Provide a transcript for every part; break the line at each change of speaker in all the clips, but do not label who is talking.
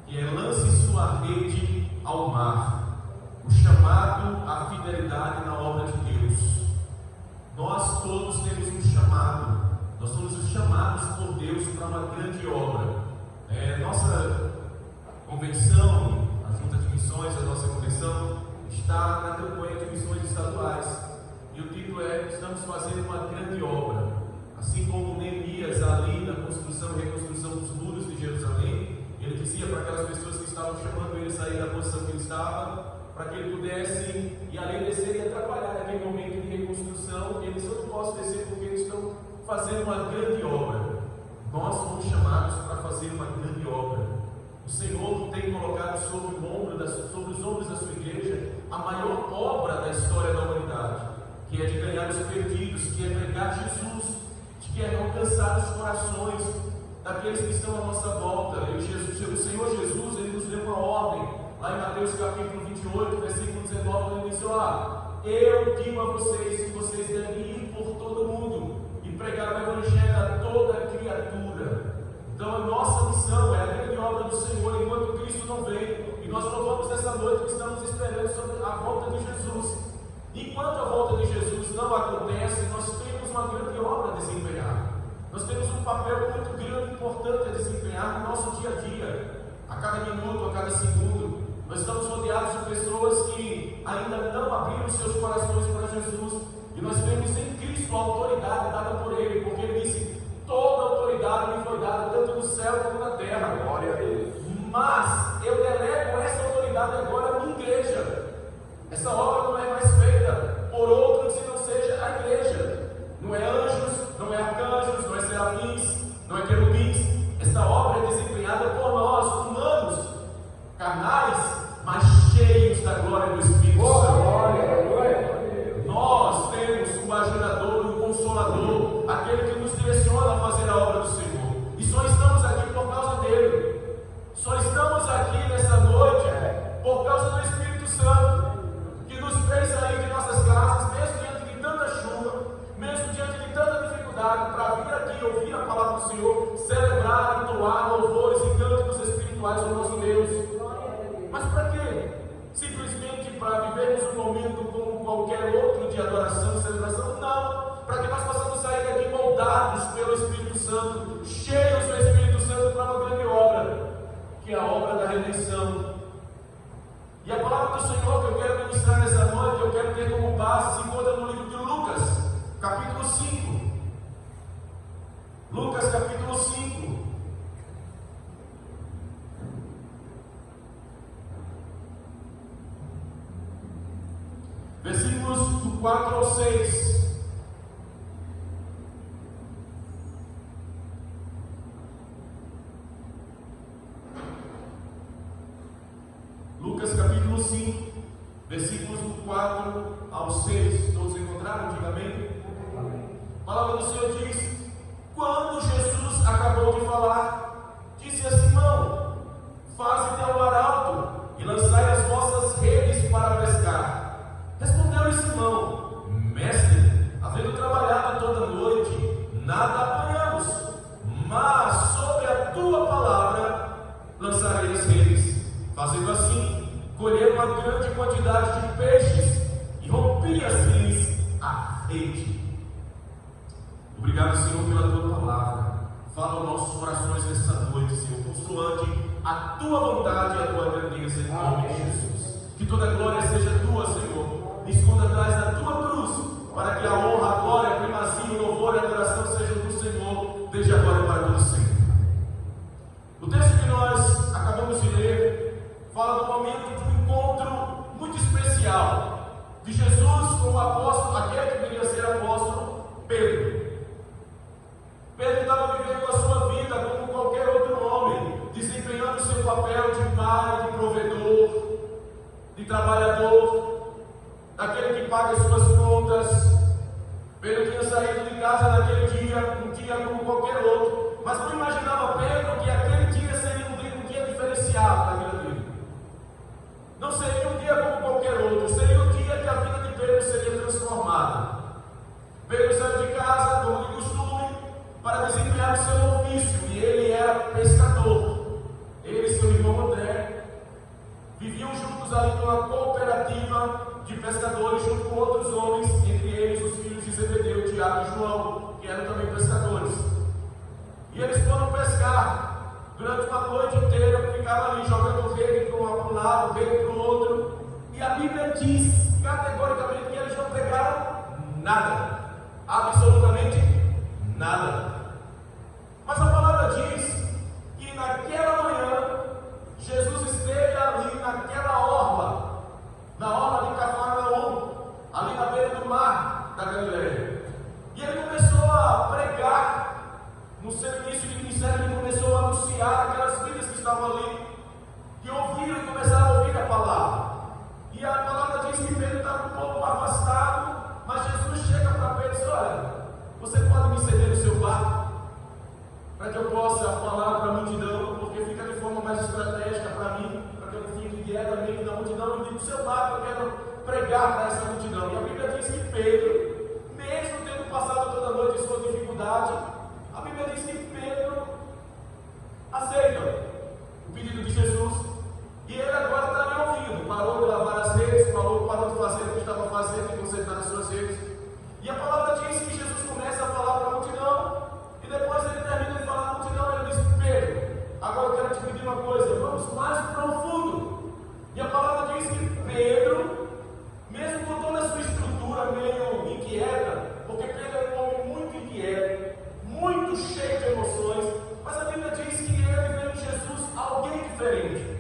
que é: lance sua rede ao mar. O chamado à fidelidade na obra de Deus. Nós todos temos um chamado. Nós somos chamados por Deus para uma grande obra. Nossa convenção, a Junta de Missões, a nossa convenção, está na campanha de missões estaduais. E o título é: estamos fazendo uma grande obra. Assim como Neemias, ali na construção e reconstrução dos muros de Jerusalém, ele dizia para aquelas pessoas que estavam chamando ele a sair da posição que ele estava, para que ele pudesse ir além descer e atrapalhar naquele momento de reconstrução. Eles não possam descer porque eles estão fazendo uma grande obra. Nós fomos chamados para fazer uma grande obra. O Senhor tem colocado sobre os ombros da sua igreja a maior obra da história da humanidade, que é de ganhar os perdidos, que é pregar Jesus, que é alcançar os corações daqueles que estão à nossa volta. O Senhor Jesus, ele nos deu uma ordem, lá em Mateus capítulo 28, versículo 19, ele disse: eu digo a vocês que vocês devem ir por todo mundo e pregar o Evangelho a toda criatura. Então a nossa missão é a grande obra do Senhor enquanto Cristo não vem. E nós louvamos nessa noite que estamos esperando sobre a volta de Jesus. Enquanto a volta de Jesus não acontece, nós temos uma grande obra a desempenhar. Nós temos um papel muito grande e importante a desempenhar no nosso dia a dia. A cada minuto, a cada segundo, nós estamos rodeados de pessoas que ainda não abriram seus corações para Jesus. E nós vemos em Cristo a autoridade dada por Ele, porque Ele disse: toda autoridade me foi dada, tanto no céu como na terra. Glória a Deus. Mas eu delego essa autoridade agora à minha igreja. Essa obra não é mais feita por outros que não seja a igreja. Não é anjos, não é arcanjos, não é serafins, não é querubins. Essa obra é desempenhada por nós, humanos, carnais, mas cheios da glória do Espírito Santo. Nós temos o ajudador, o consolador, aquele que nos direciona a fazer a obra do Senhor. E só estamos aqui por causa dele. Só estamos aqui nessa noite por causa do Espírito Santo, que nos fez sair de nossas casas, mesmo diante de tanta chuva, mesmo diante de tanta dificuldade, para vir aqui ouvir a palavra do Senhor, celebrar, entoar louvores e cânticos espirituais ao nosso Deus. Mas para quê? Simplesmente para vivermos um momento como qualquer outro de adoração e celebração? Não, para que nós possamos sair daqui moldados pelo Espírito Santo, cheios do Espírito Santo para uma grande obra, que é a obra da redenção. E a palavra do Senhor que eu quero ministrar nessa noite, eu quero ter como base, se encontra no livro de Lucas, capítulo 5. Lucas, capítulo 5. Versículos do 4 ao 6. Lucas capítulo 5, versículos do 4 ao 6. Todos encontraram? Diga amém. A palavra do Senhor diz: quando Jesus acabou de falar, disse a Simão: faze-te ao mar alto e lançai as vossas redes para pescar. Respondeu-lhe Simão: mestre, havendo trabalhado toda a noite, nada apanhamos, mas sobre a tua palavra lançarei as redes. Fazendo assim, colheram uma grande quantidade de peixes e rompia-se-lhes a rede. Obrigado, Senhor, pela tua palavra. Fala aos nossos corações nessa noite, Senhor, consoante a tua vontade e a tua grandeza, em nome de Jesus. Que toda glória seja tua, Senhor. Me esconda atrás da tua cruz, para que a honra, a glória, a primazia, o louvor e a adoração sejam do Senhor, desde agora e para todo sempre. O texto que nós acabamos de ler fala do momento de um encontro muito especial de Jesus com o apóstolo, aquele que viria a ser apóstolo, Pedro. Pedro estava vivendo a sua vida como qualquer outro homem, desempenhando o seu papel de pai, de provedor, de trabalhador, daquele que paga as suas contas. Pedro tinha saído de casa naquele dia, um dia como qualquer outro, mas não imaginava Pedro que aquele dia seria um dia diferenciado na vida dele. Não seria um dia como qualquer outro, seria o dia que a vida de Pedro seria transformada. Pedro saiu de casa, como de costume, para desempenhar o seu ofício, e ele era pescador. Ele e seu irmão André diz categoricamente que eles não pegaram nada, absolutamente nada. Mas a palavra diz que naquela manhã Jesus esteve ali naquela orla, na orla de Cafarnaum, ali na beira do mar da Galileia. E ele começou a pregar. No seu início de ministério, ele começou a anunciar aquelas vidas que estavam ali, que ouviram e começaram a ouvir a palavra. E a palavra diz que Pedro estava um pouco afastado, mas Jesus chega para Pedro e diz: olha, você pode me ceder o seu barco, para que eu possa falar para a multidão, porque fica de forma mais estratégica para mim, para que eu não fique diretamente na multidão. Eu digo: o seu barco, eu quero pregar para essa multidão. E a Bíblia diz que Pedro, mesmo tendo passado toda a noite em sua dificuldade, a Bíblia diz que Pedro aceita o pedido de Jesus, e ele agora está me ouvindo. Parou de lavar as redes, parou de fazer o que estava fazendo e consertar as suas redes. E a palavra diz que Jesus começa a falar para a multidão, e depois ele termina de falar à multidão, e ele diz: Pedro, agora eu quero te pedir uma coisa, vamos mais profundo. E a palavra diz que Pedro, mesmo com toda a sua estrutura meio inquieta, porque Pedro era um homem muito inquieto, muito cheio de emoções, mas a Bíblia diz que ele vê em Jesus alguém diferente.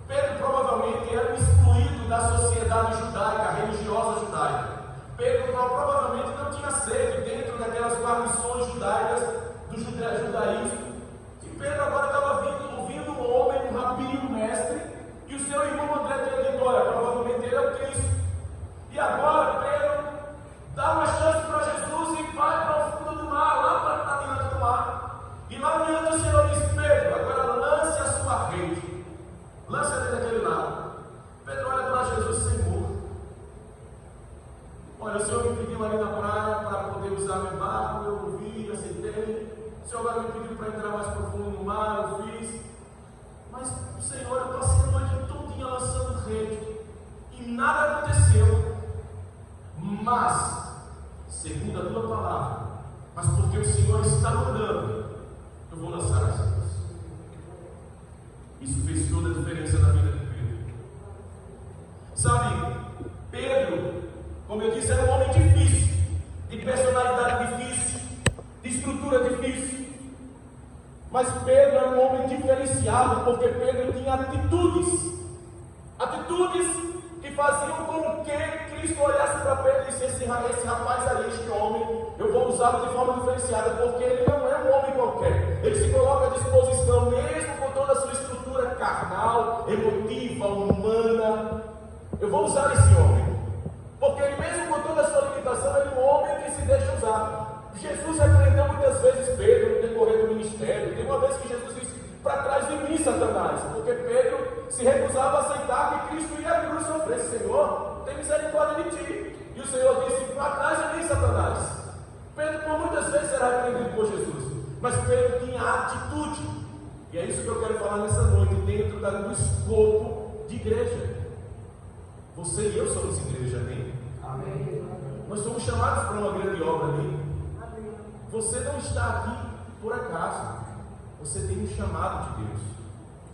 Pedro provavelmente era um excluído da sociedade judaica, religiosa judaica. Pedro provavelmente não tinha sede dentro daquelas guarnições judaicas do judaísmo. E Pedro agora estava ouvindo um homem, um rabi, um mestre, e o seu irmão André tinha dito: olha, provavelmente ele é o Cristo. E agora Pedro dá uma chance para Jesus e vai para o fundo do mar, lá para diante do mar. E lá diante o Senhor diz: Pedro, agora lance a sua rede, lance a rede daquele lado. Pedro olha para Jesus: Senhor, olha, o Senhor me pediu ali na praia para poder usar meu barco, eu ouvi, aceitei. O Senhor agora me pediu para entrar mais profundo no mar, eu fiz. Mas, Senhor, eu passei a noite todinha lançando rede e nada aconteceu. Mas, segundo a tua palavra, mas porque o Senhor está mandando, eu vou lançar as redes. Isso fez toda a diferença na vida de Pedro. Sabe, Pedro, como eu disse, era um homem difícil, de personalidade difícil, de estrutura difícil. Mas Pedro era um homem diferenciado, porque Pedro tinha atitudes que faziam com que Cristo olhasse para Pedro e dissesse: esse rapaz aí, este homem, eu vou usá-lo de forma diferenciada, porque ele não é um homem qualquer. Ele se coloca à disposição, mesmo com toda a sua estrutura carnal, emotiva, humana. Eu vou usar esse homem, porque ele, mesmo com toda a sua limitação, ele é um homem que se deixa usar. Jesus repreendeu muitas vezes Pedro no decorrer do ministério. Tem uma vez que Jesus disse: para trás de mim, Satanás, porque Pedro se recusava a aceitar que Cristo ia à cruz sofrer. Senhor, tem misericórdia de ti. E o Senhor disse: para trás de mim, Satanás. Pedro por muitas vezes era repreendido por Jesus, mas Pedro tinha atitude. E é isso que eu quero falar nessa noite, dentro do escopo de igreja. Você e eu somos igreja, amém? Amém. Nós somos chamados para uma grande obra ali. Você não está aqui por acaso. Você tem um chamado de Deus.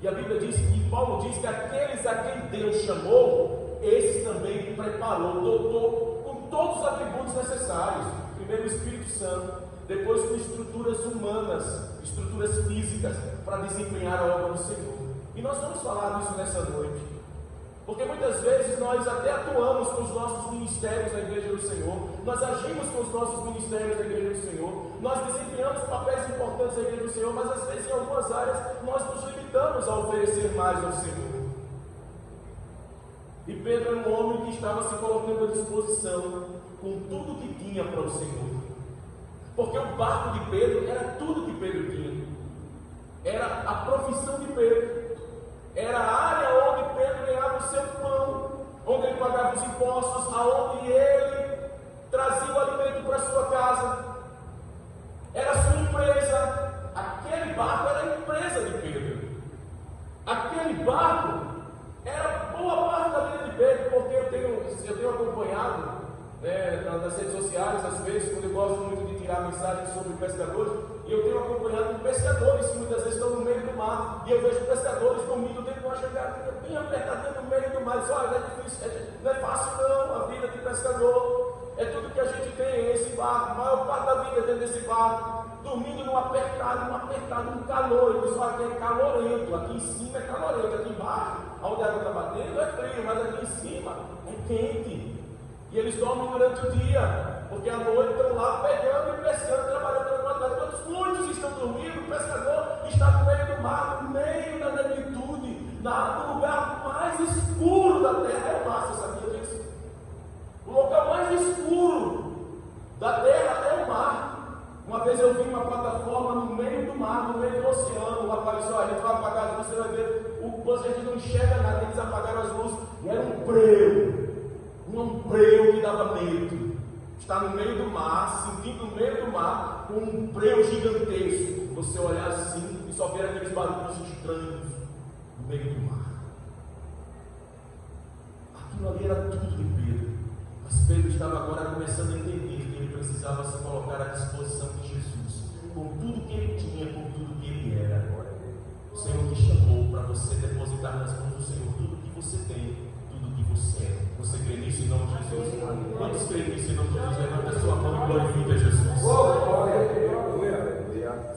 E a Bíblia diz, e Paulo diz, que aqueles a quem Deus chamou, esses também preparou, dotou com todos os atributos necessários. Primeiro o Espírito Santo, depois com estruturas humanas, estruturas físicas, para desempenhar a obra do Senhor. E nós vamos falar disso nessa noite. Porque muitas vezes nós até atuamos com os nossos ministérios na Igreja do Senhor, nós agimos com os nossos ministérios na Igreja do Senhor, nós desempenhamos papéis importantes na Igreja do Senhor, mas às vezes em algumas áreas nós nos limitamos a oferecer mais ao Senhor. E Pedro era um homem que estava se colocando à disposição com tudo que tinha para o Senhor. Porque o barco de Pedro era tudo que Pedro tinha. Era a profissão de Pedro. Era a área onde Pedro ganhava o seu pão, onde ele pagava os impostos, aonde ele trazia o alimento para a sua casa. Era a sua empresa. Aquele barco era a empresa de Pedro. Aquele barco era boa parte da vida de Pedro, porque eu tenho acompanhado nas redes sociais, às vezes, quando eu gosto muito de tirar mensagens sobre pescadores, e eu tenho acompanhado pescadores que muitas vezes estão no meio do mar, e eu vejo pescadores dormindo dentro de uma jangada bem apertadinha no meio do mar. Olha, não é difícil, não é desse barco, dormindo num apertado, um calor. Eles falam que é calorento, aqui em cima é calorento, aqui embaixo, onde a água está batendo, é frio, mas aqui em cima é quente. E eles dormem durante o dia, porque à noite estão lá pegando e pescando, trabalhando pela qualidade. Quando muitos estão dormindo, o pescador está no meio do mar, no meio da negritude, no lugar mais escuro da terra é o mar, você sabia disso? O local mais escuro da terra é o mar. Uma vez eu vi uma plataforma no meio do mar, no meio do oceano. O rapaz disse: olha, a gente vai apagar, você vai ver, a gente não enxerga nada. Eles apagaram as luzes e era um breu que dava medo. Está no meio do mar, sentindo no meio do mar, com um breu gigantesco. Você olhar assim e só ver aqueles barulhos estranhos no meio do mar. Aquilo ali era tudo de Pedro. Mas Pedro estava agora começando a entender que ele precisava se colocar à disposição de Jesus, com tudo que ele tinha, com tudo que ele era. O Senhor te chamou para você depositar nas mãos do Senhor tudo que você tem, tudo que você é. Você crê nisso em nome de Jesus? Quantos creem nisso em nome de Jesus? Levanta a sua mão e glorifica Jesus.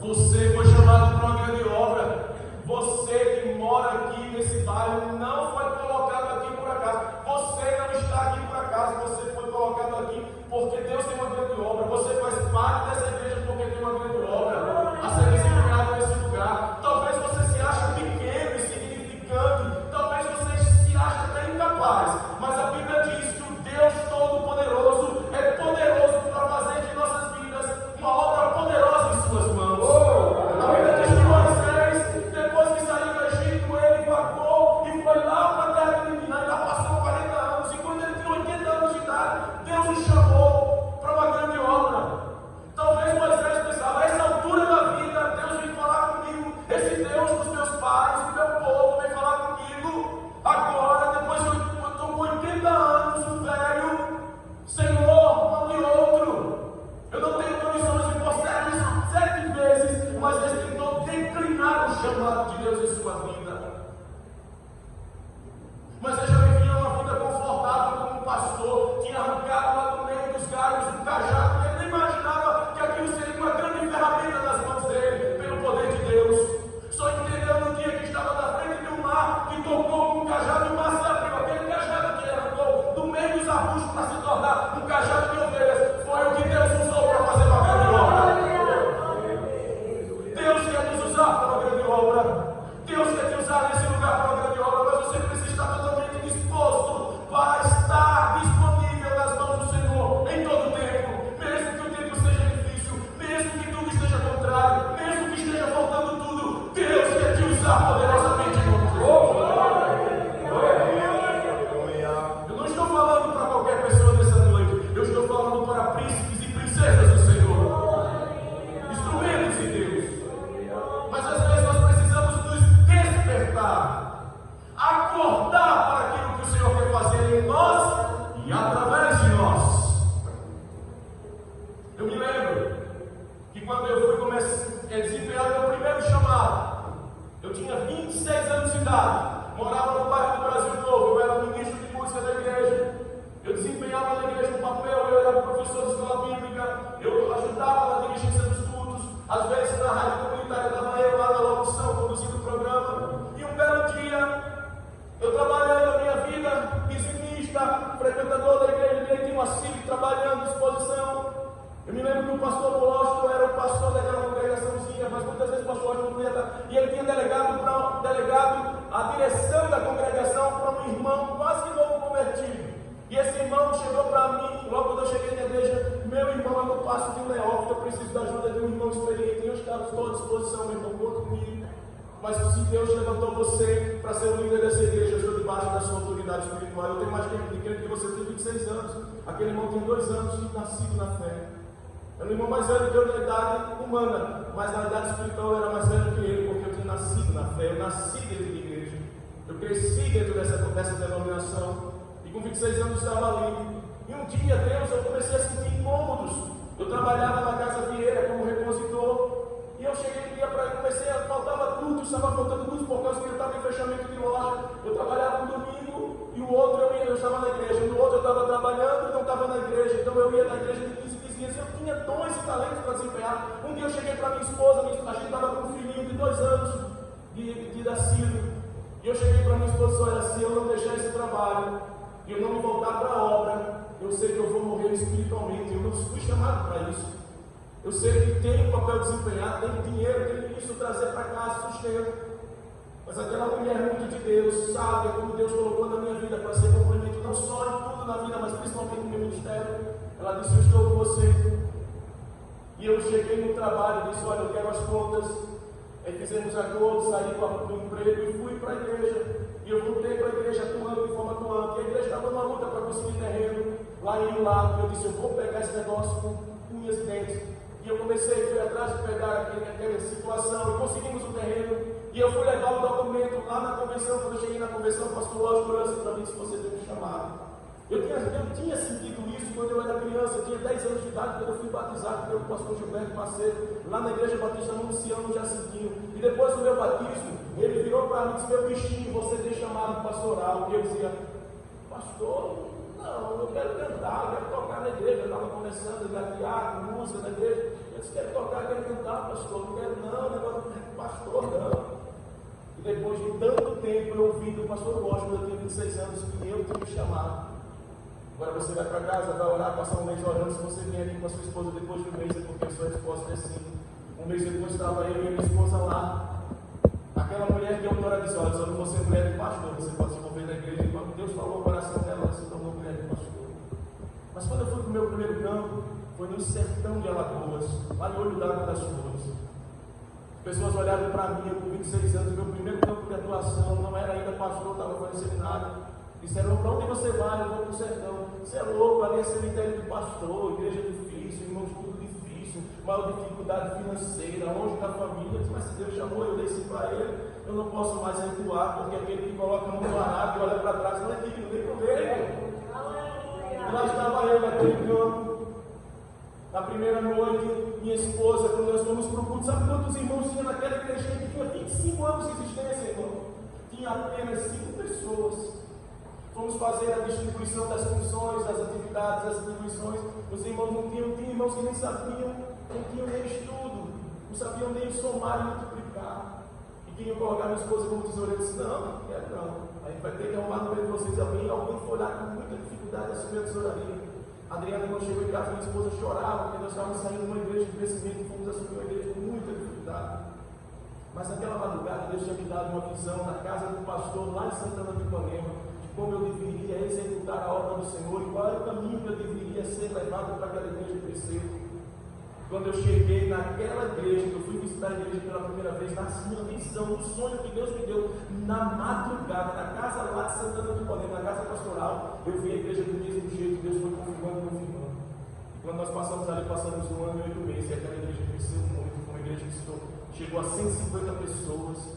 Você foi chamado para uma grande obra. Você que mora aqui nesse bairro não foi colocado aqui por acaso. Você não está aqui por acaso. Você foi colocado aqui porque Deus tem uma grande obra. Você faz parte dessa igreja porque tem uma grande obra a ser desempenhada nesse lugar. Talvez você se ache pequeno, insignificante. Talvez você se ache até incapaz. Mas a Bíblia diz que o Deus Todo-Poderoso é poderoso para fazer de nossas vidas uma obra poderosa em suas mãos. A Bíblia diz que Moisés, depois que saiu do Egito, ele vagou e foi lá para a terra de Midian. Já passou 40 anos. E quando ele tinha 80 anos de idade, Deus o chamou para uma grande obra. Talvez Moisés pensava: a essa altura da vida, Deus vem falar comigo. Esse Deus dos meus pais, do meu povo, vem falar comigo. Agora, depois eu estou com 80 anos, um velho. Senhor, mande outro. Eu não tenho condições de mostrar isso 7 vezes, mas ele tentou declinar o chamado de Deus em sua vida. Mas ele já vivia uma vida confortável como um pastor, tinha arrancado lá no meio dos galhos um cajado, ele nem imaginava que aquilo seria uma grande ferramenta nas mãos dele, pelo poder de Deus. Só entendeu no dia que estava na frente de um mar, que tocou com um cajado e o mar se abriu. Aquele cajado que ele arrancou do meio dos arbustos para se tornar um cajado de ovelhas, foi o que Deus usou para fazer uma grande obra. Deus quer nos usar para uma grande obra. Deus quer te usar nesse lugar para uma grande obra, mas você precisa estar totalmente disposto para estar disponível nas mãos do Senhor em todo o tempo, mesmo que o tempo seja difícil, mesmo que tudo esteja contrário, mesmo que esteja faltando tudo. Deus quer te usar poderosamente em nome de Jesus. Eu não estou falando para qualquer pessoa nessa noite, eu estou falando para príncipes e princesas do Senhor, instrumentos de Deus. Mas às vezes nós precisamos nos despertar, acordar para aquilo que o Senhor quer fazer em nós e através de nós. Eu me lembro que quando eu fui começar a desempenhar o meu primeiro chamado, eu tinha 26 anos de idade, morava no bairro do Brasil Novo, eu era ministro de música da igreja. Eu desempenhava na igreja um papel, eu era professor de escola bíblica, eu ajudava na dirigência dos cultos, às vezes na rádio comunitária dava eu lá na locução, conduzindo o programa. E um belo dia, eu trabalhando a minha vida, dizimista, frequentador da igreja, tinha uma CIV trabalhando à disposição. Eu me lembro que o pastor Washington era o pastor daquela congregaçãozinha, mas muitas vezes o pastor Washington não ia dar, e ele tinha delegado a direção da congregação para um irmão quase que novo convertido. E esse irmão chegou para mim, logo quando eu cheguei na igreja: meu irmão, eu não passo de um neófito, eu preciso da ajuda de um irmão experiente. E eu estou à disposição, meu irmão, conta comigo. Mas se Deus levantou você para ser o líder dessa igreja, eu estou debaixo da sua autoridade espiritual. Eu tenho mais tempo de crente que você, tem 26 anos. Aquele irmão tem 2 anos de nascido na fé. Era um irmão mais velho que eu na idade humana, mas na idade espiritual eu era mais velho que ele, porque eu tinha nascido na fé, eu nasci dentro de igreja, eu cresci dentro dessa denominação, e com 26 anos estava ali. E um dia, Deus, eu comecei a sentir incômodos. Eu trabalhava na Casa Vieira como repositor, e eu cheguei um dia para comecei a faltava tudo, estava faltando tudo por causa que eu estava em fechamento de loja. Eu trabalhava um domingo e o outro eu estava na igreja, no outro eu estava trabalhando e não estava na igreja, então eu ia na igreja de 15 vizinhas. Eu tinha dons e talentos para desempenhar. Um dia eu cheguei para minha esposa, a gente estava com um filhinho de 2 anos de nascido. E eu cheguei para minha esposa e disse: olha, se eu não deixar esse trabalho e eu não me voltar para a obra, eu sei que eu vou morrer espiritualmente. Eu não fui chamado para isso. Eu sei que tenho papel de desempenhar, tenho dinheiro, tenho isso trazer para casa, sustento. Mas aquela mulher muito de Deus, sabe como Deus colocou na minha vida para ser complemento, não só em tudo na vida, mas principalmente no meu ministério. Ela disse: eu estou com você. E eu cheguei no trabalho e disse: olha, eu quero as contas. Aí fizemos acordo, saí do emprego e fui para a igreja. E eu voltei para a igreja atuando de forma atuante. E a igreja estava numa luta para conseguir terreno lá em Lá. Eu disse: eu vou pegar esse negócio com unhas e dentes. E eu comecei, fui atrás de pegar aquela situação e conseguimos o terreno. E eu fui levar o documento lá na convenção. Quando eu cheguei na convenção, o pastor Lógico orou para mim: se você tem me chamado. Eu tinha sentido isso quando eu era criança. Eu tinha 10 anos de idade, quando eu fui batizado pelo pastor Gilberto Macedo, lá na igreja batista Anunciando, já sentindo. E depois do meu batismo, ele virou para mim e disse: meu bichinho, você tem chamado pastoral. E eu dizia: pastor, não, eu quero cantar, eu quero tocar na igreja. Eu estava começando a gatear com música na igreja. Eu disse: quero tocar, quero cantar, pastor. Não quero não, negócio de pastor não. E depois de tanto tempo eu ouvi do pastor Lógico, eu tinha 26 anos, que eu tinha me chamado. Agora você vai para casa, vai orar, passar um mês orando. Se você vier aqui com a sua esposa depois de um mês, é porque a sua resposta é sim. Um mês depois estava eu e a minha esposa lá. Aquela mulher que a autora disse: olha, só não você é mulher de pastor, você pode se envolver na igreja. E quando Deus falou o coração dela, ela se tornou mulher de pastor. Mas quando eu fui para o meu primeiro campo, foi no sertão de Alagoas, lá em Olho d'Água das Flores. As pessoas olharam para mim, eu com 26 anos, meu primeiro campo de atuação, não era ainda pastor, estava fazendo seminário. Disseram: para onde você vai? Eu vou para o sertão. Você é louco, ali é cemitério de pastor, igreja difícil, irmãos, tudo difícil, maior dificuldade financeira, longe da família. Mas se Deus chamou, eu desci para ele, eu não posso mais recuar, porque aquele que coloca a mão no arado e olha para trás não é digno nem para ver. E lá estava eu naquele campo. Na primeira noite, minha esposa, quando nós fomos para o culto, sabe quantos irmãos tinha naquela igreja que tinha 25 anos de existência, irmão? Tinha apenas 5 pessoas. Fomos fazer a distribuição das funções, das atividades, das atribuições. Os irmãos não tinham irmãos que nem sabiam, não tinham nem estudo, não sabiam nem somar e multiplicar. E queriam colocar minha esposa como tesoureira. Eu disse: não quero não. A gente vai ter que arrumar no meio de vocês alguém que foi lá com muita dificuldade assumir a tesouraria. A Adriana, quando chegou em casa, minha esposa chorava, porque nós estávamos saindo de uma igreja de crescimento e fomos assumir uma igreja com muita dificuldade. Mas naquela madrugada, Deus tinha me dado uma visão na casa do pastor lá em Santana do Ipanema, como eu deveria executar a obra do Senhor e qual era o caminho que eu deveria ser levado para aquela igreja crescer. Quando eu cheguei naquela igreja, que eu fui visitar a igreja pela primeira vez, nasci uma visão, um sonho que Deus me deu na madrugada, na casa lá de Santana do Ipanema, na casa pastoral. Eu vi a igreja do mesmo jeito, Deus foi confirmando. E quando nós passamos ali, passamos 1 ano e 8 meses, e aquela igreja cresceu muito, uma igreja que chegou a 150 pessoas.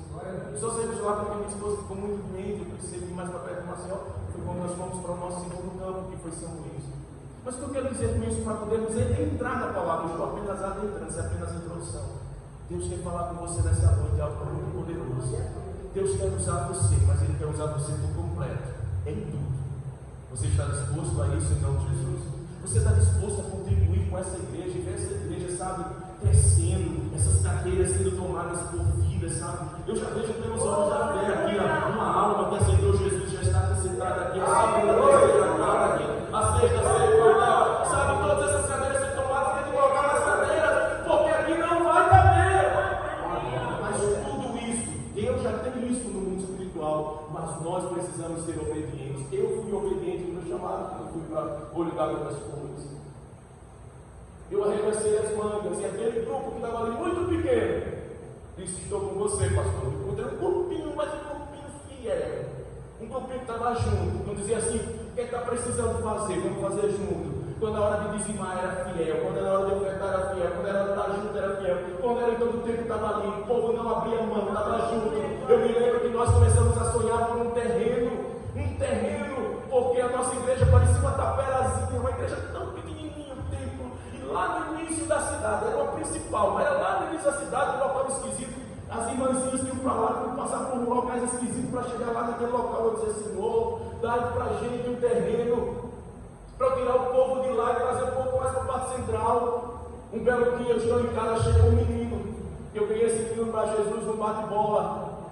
Só saímos lá porque minha esposa ficou muito doente, eu precisei vir mais para perto do Maceió. Foi quando nós fomos para o nosso segundo campo, que foi São Luís. Mas o que eu quero dizer com isso, para podermos entrar na palavra, eu estou apenas adentrando, isso é apenas a introdução. Deus quer falar com você nessa noite, algo muito poderoso. Deus quer usar você, mas Ele quer usar você por completo, em tudo. Você está disposto a isso em nome de Jesus? Você está disposto a contribuir com essa igreja, e ver essa igreja, sabe, crescendo, essas cadeiras sendo tomadas por vida, sabe? Eu já vejo pelos olhos da fé aqui, uma alma que aceitou Jesus, já está sentada aqui, a segunda já está aqui, a sexta, a oitava, sabe? Todas essas cadeiras sendo tomadas, tem que colocar nas cadeiras, porque aqui não vai caber. Mas tudo isso, eu já tenho isso no mundo espiritual, mas nós precisamos ser obedientes. Eu fui obediente no meu chamado, quando eu fui para Olho d'Água das Flores. Eu arregacei as mangas, e aquele grupo que estava ali muito pequeno disse: estou com você, pastor. Eu encontrei um grupinho, mas um grupinho fiel, um grupinho que estava junto, não dizia assim: o que está precisando fazer, vamos fazer junto. Quando a hora de dizimar era fiel, quando era hora de ofertar era fiel, quando era hora de estar junto era fiel, quando era em todo o tempo estava ali, o povo não abria mão, estava junto. Eu me lembro que nós começamos a sonhar por um terreno, porque a nossa igreja parecia uma taperazinha, uma igreja tão pequenininha, um templo, e lá no início da cidade, era uma principal, mas era lá no início da cidade, um local esquisito. As irmãzinhas que iam para lá, que iam passar por locais esquisitos para chegar lá naquele local. Eu dizia: Senhor, dá para a gente um terreno. para eu tirar o povo de lá e trazer o povo mais para a parte central. Um belo dia eu estou em casa, chegou um menino, que eu ganhei esse menino para Jesus no bate-bola,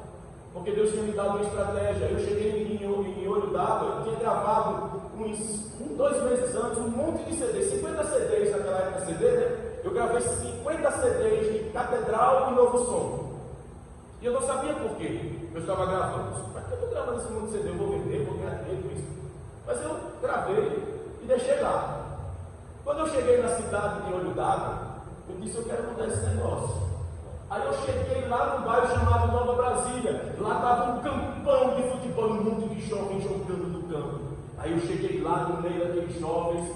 porque Deus tinha me dado uma estratégia. Eu cheguei em Olho d'Água, eu tinha gravado uns 2 meses antes um monte de CDs, 50 CDs naquela época CD, né? Eu gravei 50 CDs de Catedral e Novo Som. E eu não sabia por quê. Eu estava gravando. Para que eu estou gravando esse monte de CD? Eu vou vender, vou ganhar dinheiro com isso. Mas eu gravei e deixei lá. Quando eu cheguei na cidade de Olho d'Água, eu disse: eu quero mudar esse negócio. Aí eu cheguei lá no bairro chamado Nova Brasília. Lá estava um campão de futebol, um monte de jovens jogando no campo. Aí eu cheguei lá no meio daqueles jovens,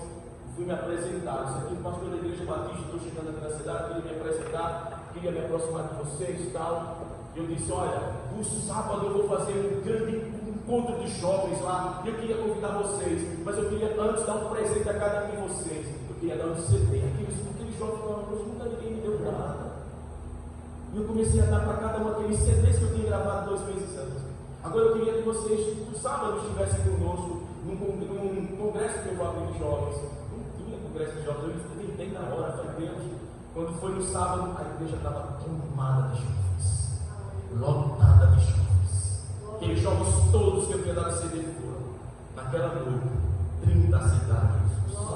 fui me apresentar. Isso aqui é o pastor da Igreja Batista, estou chegando aqui na cidade, queria me apresentar, queria me aproximar de vocês e tal. E eu disse: olha, no sábado eu vou fazer um grande encontro de jovens lá, e eu queria convidar vocês, mas eu queria antes dar um presente a cada um de vocês. Eu queria dar um CD. Aqueles jovens falaram: nunca ninguém me deu nada. E eu comecei a dar para cada um aqueles CDs que eu tinha gravado 2 meses antes. Agora eu queria que vocês, no sábado, estivessem conosco num congresso que eu vou abrir de jovens. Não tinha congresso de jovens, eu inventei na hora, falei: Deus. Quando foi no sábado, a igreja estava tomada de jovens, lotada de jovens. Aqueles jovens todos que eu tinha dado CD foram. Naquela noite, 30 aceitaram Jesus.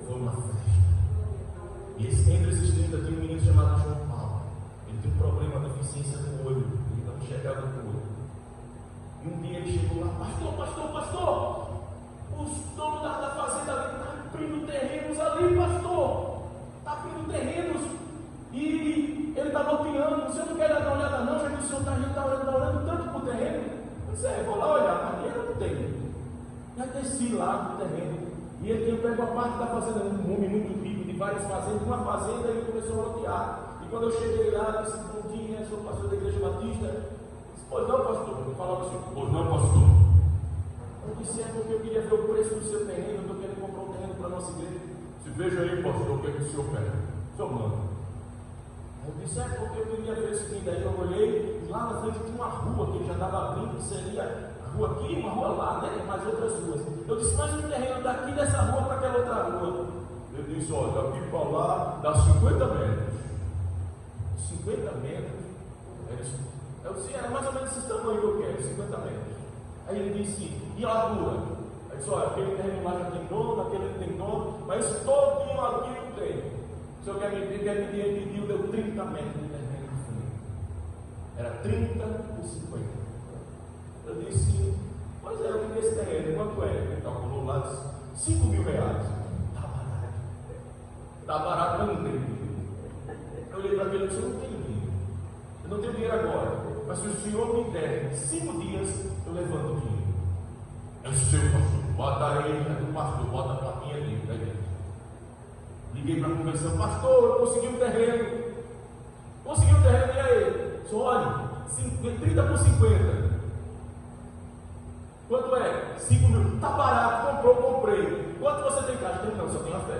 Foi uma festa. E entre esses 30 tinha um menino chamado João Paulo. Ele tinha um problema de deficiência no olho. Ele não enxergava com o olho. E um dia ele chegou lá: pastor, os donos da fazenda ali estão abrindo terrenos ali, pastor. Está abrindo terrenos. E ele está loteando. Você não quer dar uma olhada não, já que o senhor está orando tanto por terreno? Eu disse: eu vou lá olhar, mas eu não tenho. Já desci lá no terreno. E ele tinha pego a parte da fazenda, um homem muito rico, de várias fazendas, uma fazenda, e ele começou a lotear. E quando eu cheguei lá, eu disse: bom dia, sou pastor da Igreja Batista. Eu disse: pois não, pastor. Eu falava assim: pois não, pastor. Eu disse: é porque eu queria ver o preço do seu terreno, eu estou querendo comprar um terreno para a nossa igreja. Se veja aí, pastor, o que é que o senhor quer? O senhor manda. Eu disse: é porque eu queria ver o seguinte. Aí eu olhei, e lá na frente tinha uma rua que ele já estava abrindo, que seria a rua aqui, uma rua lá, né? Mais outras ruas. Eu disse: mas o terreno daqui dessa rua para aquela outra rua. Ele disse: olha, daqui para lá dá 50 metros. 50 metros? Eu disse: era mais ou menos esse tamanho que eu quero, 50 metros. Aí ele disse: e a rua? Aí disse: olha, aquele terreno lá já tem dono, aquele não tem dono, mas todinho aqui não tem. O senhor quer me pedir? Ele pediu, deu 30 metros de terreno no fundo. Era 30 por 50. Eu disse: pois é, eu queria esse terreno, quanto é? Ele calculou lá, disse: 5 mil reais. Está barato, mas não tem dinheiro. Eu olhei para ele e disse: eu não tenho dinheiro. Eu não tenho dinheiro agora, mas se o senhor me der 5 dias, eu levanto o dinheiro. É o seu, pastor. Bota aí, é do pastor, bota a plaquinha dele, da igreja. Liguei para a convenção: pastor, eu consegui um terreno. Consegui um terreno, e aí? Só olha, 30 por 50. Quanto é? 5 mil. Está barato, comprei. Quanto você tem caixa? Não, só tenho a fé.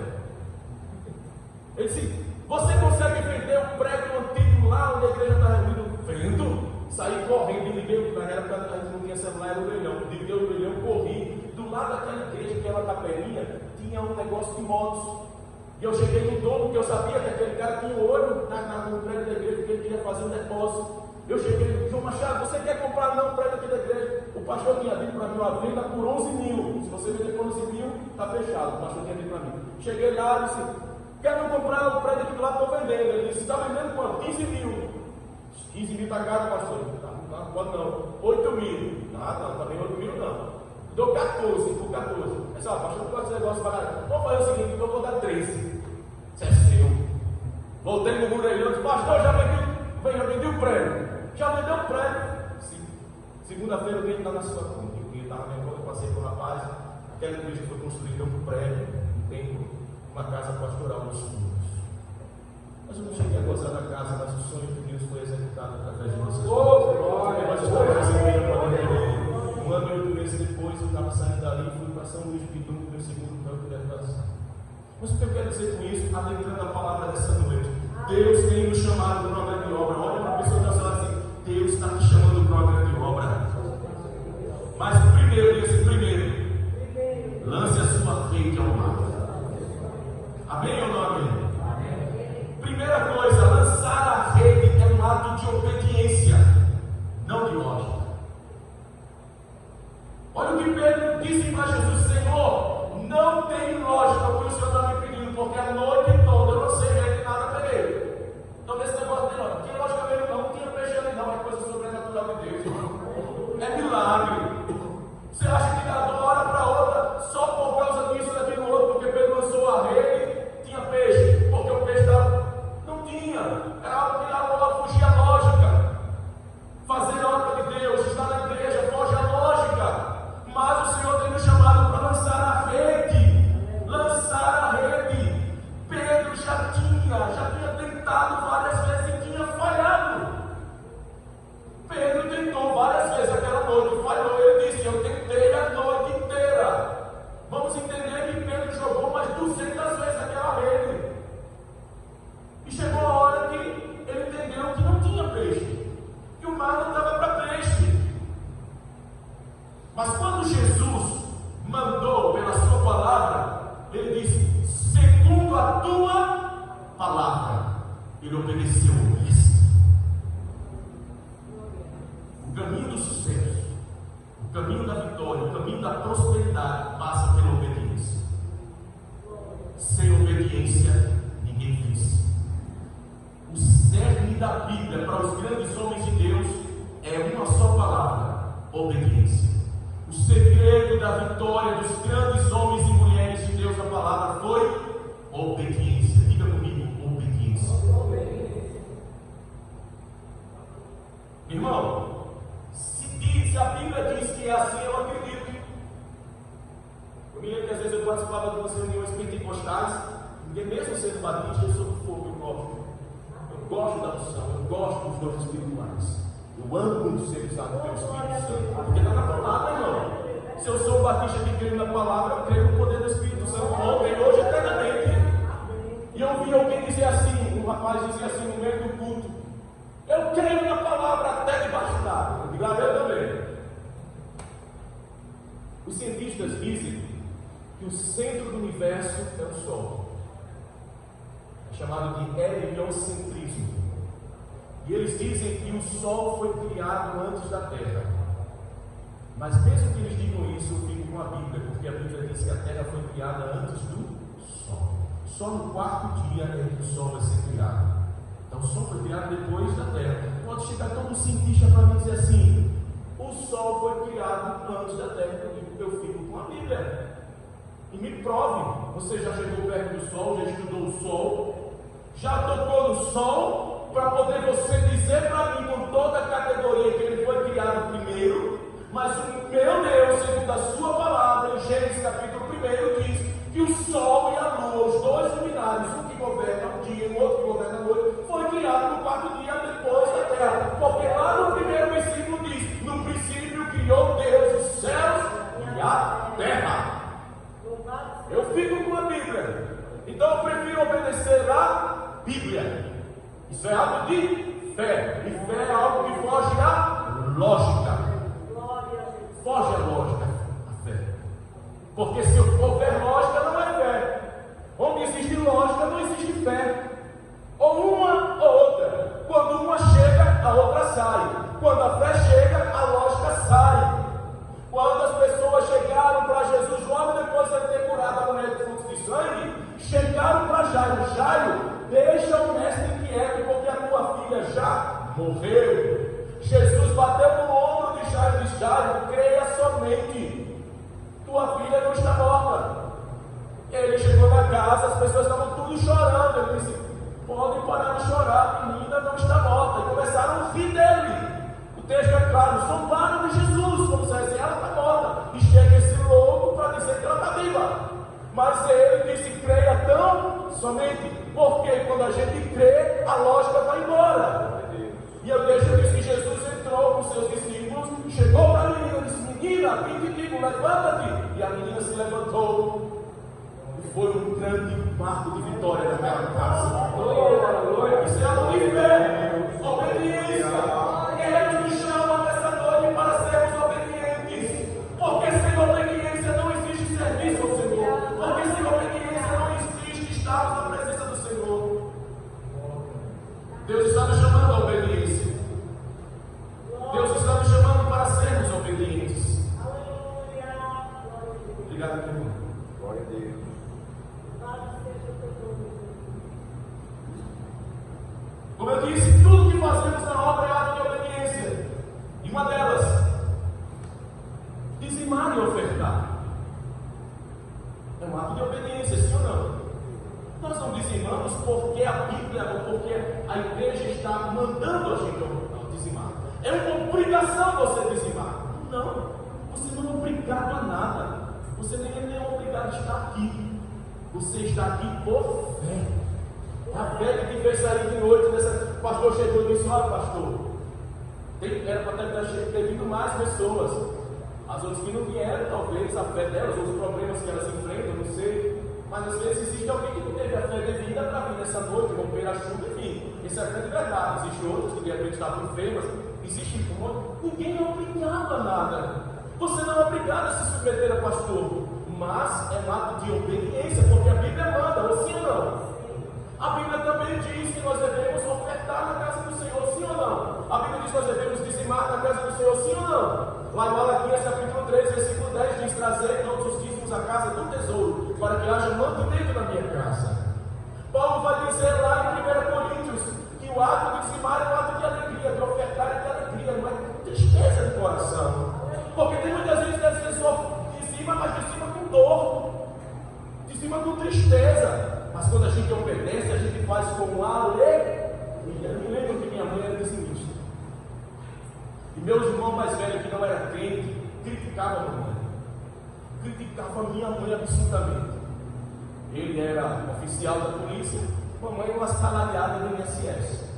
Ele disse: você consegue vender o prédio antigo lá onde a igreja está reunida? Vendo? Saí correndo e liguei, na época a gente não tinha celular, era o orelhão. Liguei o orelhão, corri. Do lado daquela igreja, que era a capelinha, tinha um negócio de motos. E eu cheguei no dono, porque eu sabia que aquele cara tinha um olho no prédio da igreja, porque ele queria fazer um depósito. Eu cheguei: João Machado, você quer comprar não o prédio aqui da igreja? O pastor tinha dito para mim uma venda por 11 mil. Se você vender por 11 mil, está fechado. O pastor tinha dito para mim. Cheguei lá e disse: quero comprar o prédio aqui do lado, estou vendendo. Ele disse: está vendendo quanto? 15 mil. 15 mil está caro, pastor? Não, pode não. 8 mil. Não, também 8 mil não. Dou 14, por 14. É só, pastor, não pode esse negócio barato. Vamos fazer o seguinte: então eu vou dar 13. Isso é seu. Voltei no muro aí, eu disse: pastor, já vendi o prédio. Já vendeu o prédio. Segunda-feira o dinheiro está na sua conta. O dinheiro estava na minha conta, eu passei para o rapaz. Aquela igreja foi construída um prédio, um templo, uma casa pastoral nos fundos. Mas eu não cheguei a gozar da casa, mas o sonho de Deus foi executado através de vocês. Nós estamos recebendo a pandemia. 1 ano e 8 meses depois, eu estava saindo dali e fui para São Luís de Pitum, meu segundo campo de educação. Mas o que eu quero dizer com isso, adentrando a palavra dessa noite: Deus tem nos chamado para uma grande obra. Olha para a pessoa que está falando assim: Deus está te chamando para uma grande obra. Mas primeiro, lance a disse para Jesus: Senhor, não tem lógica o que o Senhor está me pedindo, porque a noite toda eu não sei ver que nada peguei. Então, nesse negócio de não tinha lógica mesmo, não tinha peixe ali, não, é coisa sobrenatural de Deus. É milagre. Você acha que de uma hora para outra, só por causa disso, daquilo outro, porque Pedro lançou a rede, tinha peixe, porque o peixe não tinha, era algo que fugia a lógica. Fazer a obra de Deus, estar na igreja, foge a lógica. Mas o Senhor tem nos chamado para lançar a rede. Lançar a rede. Pedro já tinha tentado várias vezes e tinha falhado. Pedro tentou várias vezes aquela noite, falhou. Ele disse: eu tentei a noite inteira. Vamos entender que Pedro jogou mais 200 vezes aquela rede. E chegou a hora que ele entendeu que não tinha peixe, que o mar não estava para peixe. Mas quando Jesus mandou pela sua palavra, ele disse: segundo a tua palavra. Ele obedeceu o resto. O caminho do sucesso, o caminho da vitória, o caminho da prosperidade passa pela obediência. Sem obediência, ninguém vence. O cerne da Bíblia para os grandes homens de Deus é uma só palavra: obediência. O segredo da vitória dos grandes homens e mulheres de Deus, a palavra foi obediência. Diga comigo: obediência. Irmão, se a Bíblia diz que é assim, eu acredito. Eu me lembro que às vezes eu participava de umas reuniões pentecostais, porque mesmo sendo batista, eu sou do fogo, eu gosto da unção, eu gosto dos dons espirituais. Eu amo ser usado pelo Espírito Santo, porque está na palavra, irmão. Se eu sou um batista que creio na palavra, eu creio no poder do Espírito Santo ontem, hoje, eternamente. E eu vi alguém dizer assim, um rapaz dizia assim no meio do culto: eu creio na palavra até debaixo d'água. Eu digo: eu também. Os cientistas dizem que o centro do universo é o Sol. É chamado de heliocentrismo. E eles dizem que o Sol foi criado antes da Terra. Mas mesmo que eles digam isso, eu fico com a Bíblia, porque a Bíblia diz que a Terra foi criada antes do Sol. Só no quarto dia é que o Sol vai ser criado. Então o Sol foi criado depois da Terra. Pode chegar todo cientista para mim dizer assim: o Sol foi criado antes da Terra. Eu fico com a Bíblia. E me prove. Você já chegou perto do Sol, já estudou o Sol, já tocou no Sol, para poder você dizer para mim com toda a categoria que ele foi criado primeiro. Mas o meu Deus, segundo a sua palavra, em Gênesis capítulo 1, diz que o Sol e a Lua, os dois luminares, um que governa o dia e o outro que governa a noite, foi criado no quarto dia depois da Terra. Porque lá no primeiro versículo diz: no princípio criou Deus os céus e a terra. Eu fico com a Bíblia. Então eu prefiro obedecer a Bíblia. Isso é algo de fé. E fé é algo que foge à lógica. Foge à lógica, a fé. Porque se houver lógica, não é fé. Onde existe lógica, não existe fé. Ou uma ou outra. Quando uma chega, a outra sai. Quando a fé chega, a lógica sai. Quando as pessoas chegaram para Jesus, logo depois de ter curado a mulher do fluxo de sangue, chegaram para Jairo: Jairo, deixa o mestre inquieto, porque a tua filha já morreu. Jesus bateu no ombro de Jairo e disse: Jairo, creia somente, tua filha não está morta. Ele chegou na casa, as pessoas estavam tudo chorando. Ele disse: podem parar de chorar, a menina não está morta. E começaram a rir dele. O texto é claro, zombaram de Jesus, como se fosse: ela está morta. E chega esse louco para dizer que ela está viva. Mas ele disse: creia tão somente, porque quando a gente crê, a lógica vai embora. E eu disse que Jesus entrou com seus discípulos, chegou para a menina e disse: menina, vim te digo, levanta-te. E a menina se levantou. E foi um grande marco de vitória naquela casa. Isso é algo de fé, obediência. Ele nos chama nessa noite para sermos obedientes. Porque sem obediência não existe serviço ao Senhor. Porque sem obediência não existe estarmos na presença do Senhor. Deus está nos chamando à obediência. Deus está nos chamando para sermos obedientes. Como eu disse, tudo que fazemos na obra é ato de obediência. E uma delas, dizimar e ofertar. É um ato de obediência, sim ou não? Nós não dizimamos porque a Bíblia ou porque a igreja está mandando a gente dizimar. É uma obrigação você dizimar. Não, você não é obrigado a nada. Você nem é obrigado a estar aqui. Você está aqui por fé. A fé que te fez sair de noite o pastor chegou e disse: olha, pastor, era para ter vindo mais pessoas. As outras que não vieram, talvez a fé delas, ou os problemas que elas enfrentam, não sei. Mas às vezes existe alguém que não teve a fé devida para vir nessa noite, romper a chuva, enfim. Isso é fé de verdade. Existem outros que de repente estavam enfermos. Existe ninguém é obrigado a nada. Você não é obrigado a se submeter a pastor. Mas é um ato de obediência, porque a Bíblia manda, ou sim ou não? A Bíblia também diz que nós devemos ofertar na casa do Senhor, sim ou não? A Bíblia diz que nós devemos dizimar na casa do Senhor, sim ou não? Lá em Malaquias capítulo 3, versículo 10 diz: trazei todos os dízimos à casa do tesouro, para que haja mantimento na minha casa. Paulo vai dizer lá em 1 Coríntios que o ato de dizimar é um ato de alegria, de ofertar é de alegria, não é de tristeza de coração. Porque tem muitas vezes que as pessoas dizima, mas dizima com dor, dizima com tristeza. Mas quando a gente obedece, a gente faz com alegria. Eu me lembro que minha mãe era dizimista. E meus irmãos mais velhos, que não eram crentes, criticavam a minha mãe. Criticavam a minha mãe absolutamente. Ele era oficial da polícia, mamãe uma assalariada do INSS.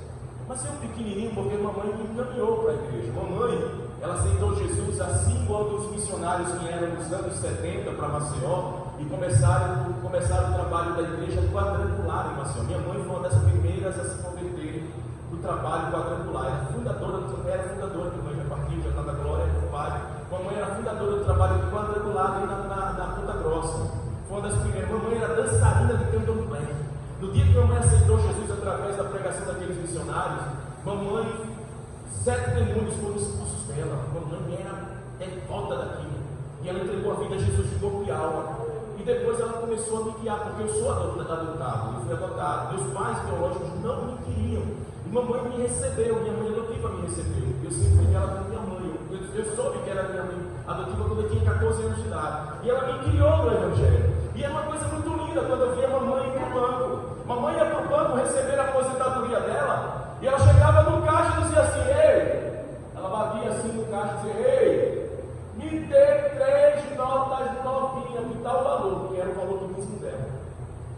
Mas eu pequenininho, porque mamãe me encaminhou para a igreja. Mamãe, ela aceitou Jesus assim quando os missionários vieram nos anos 70 para Maceió e começaram o trabalho da igreja quadrangular em Maceió. Minha mãe foi uma das primeiras a se converter no trabalho quadrangular. Era fundadora, minha mãe já partiu, já está na glória com o pai. Mamãe era fundadora do trabalho quadrangular ali na Ponta Grossa. Foi uma das primeiras. Mamãe era dançarina de candomblé. No dia que mamãe aceitou Jesus através da pregação daqueles missionários, mamãe, 7 demônios foram expulsos dela. Mamãe era devota daquilo. E ela entregou a vida a Jesus de corpo e alma. E depois ela começou a me guiar, porque eu sou adotado, eu fui adotado. Meus pais biológicos não me queriam. E mamãe me recebeu, minha mãe adotiva me recebeu. Eu sempre vi ela como minha mãe. Eu soube que era minha mãe adotiva quando eu tinha 14 anos de idade. E ela me criou no Evangelho. E é uma coisa muito linda quando eu via a mamãe ir para o banco. Mamãe ia para o banco receber a aposentadoria dela. E ela chegava no caixa e dizia assim: ei, ela batia assim no caixa e dizia: ei, me dê 3 notas novinhas, me dá o valor, que era o valor do dízimo dela.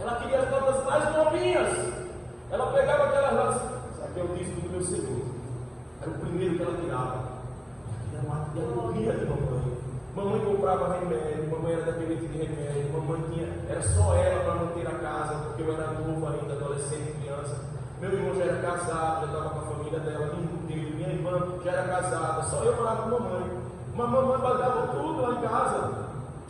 Ela queria as notas mais novinhas. Ela pegava aquelas notas, isso aqui é o dízimo do meu Senhor. Era o primeiro que ela tirava. Era uma alegria de mamãe. Mamãe comprava remédio, mamãe era dependente de remédio, mamãe era só ela para manter a casa, porque eu era novo ainda, adolescente, criança. Meu irmão já era casado, já estava com a família dela, minha irmã já era casada, só eu morava com a mamãe. Mas mamãe pagava tudo lá em casa.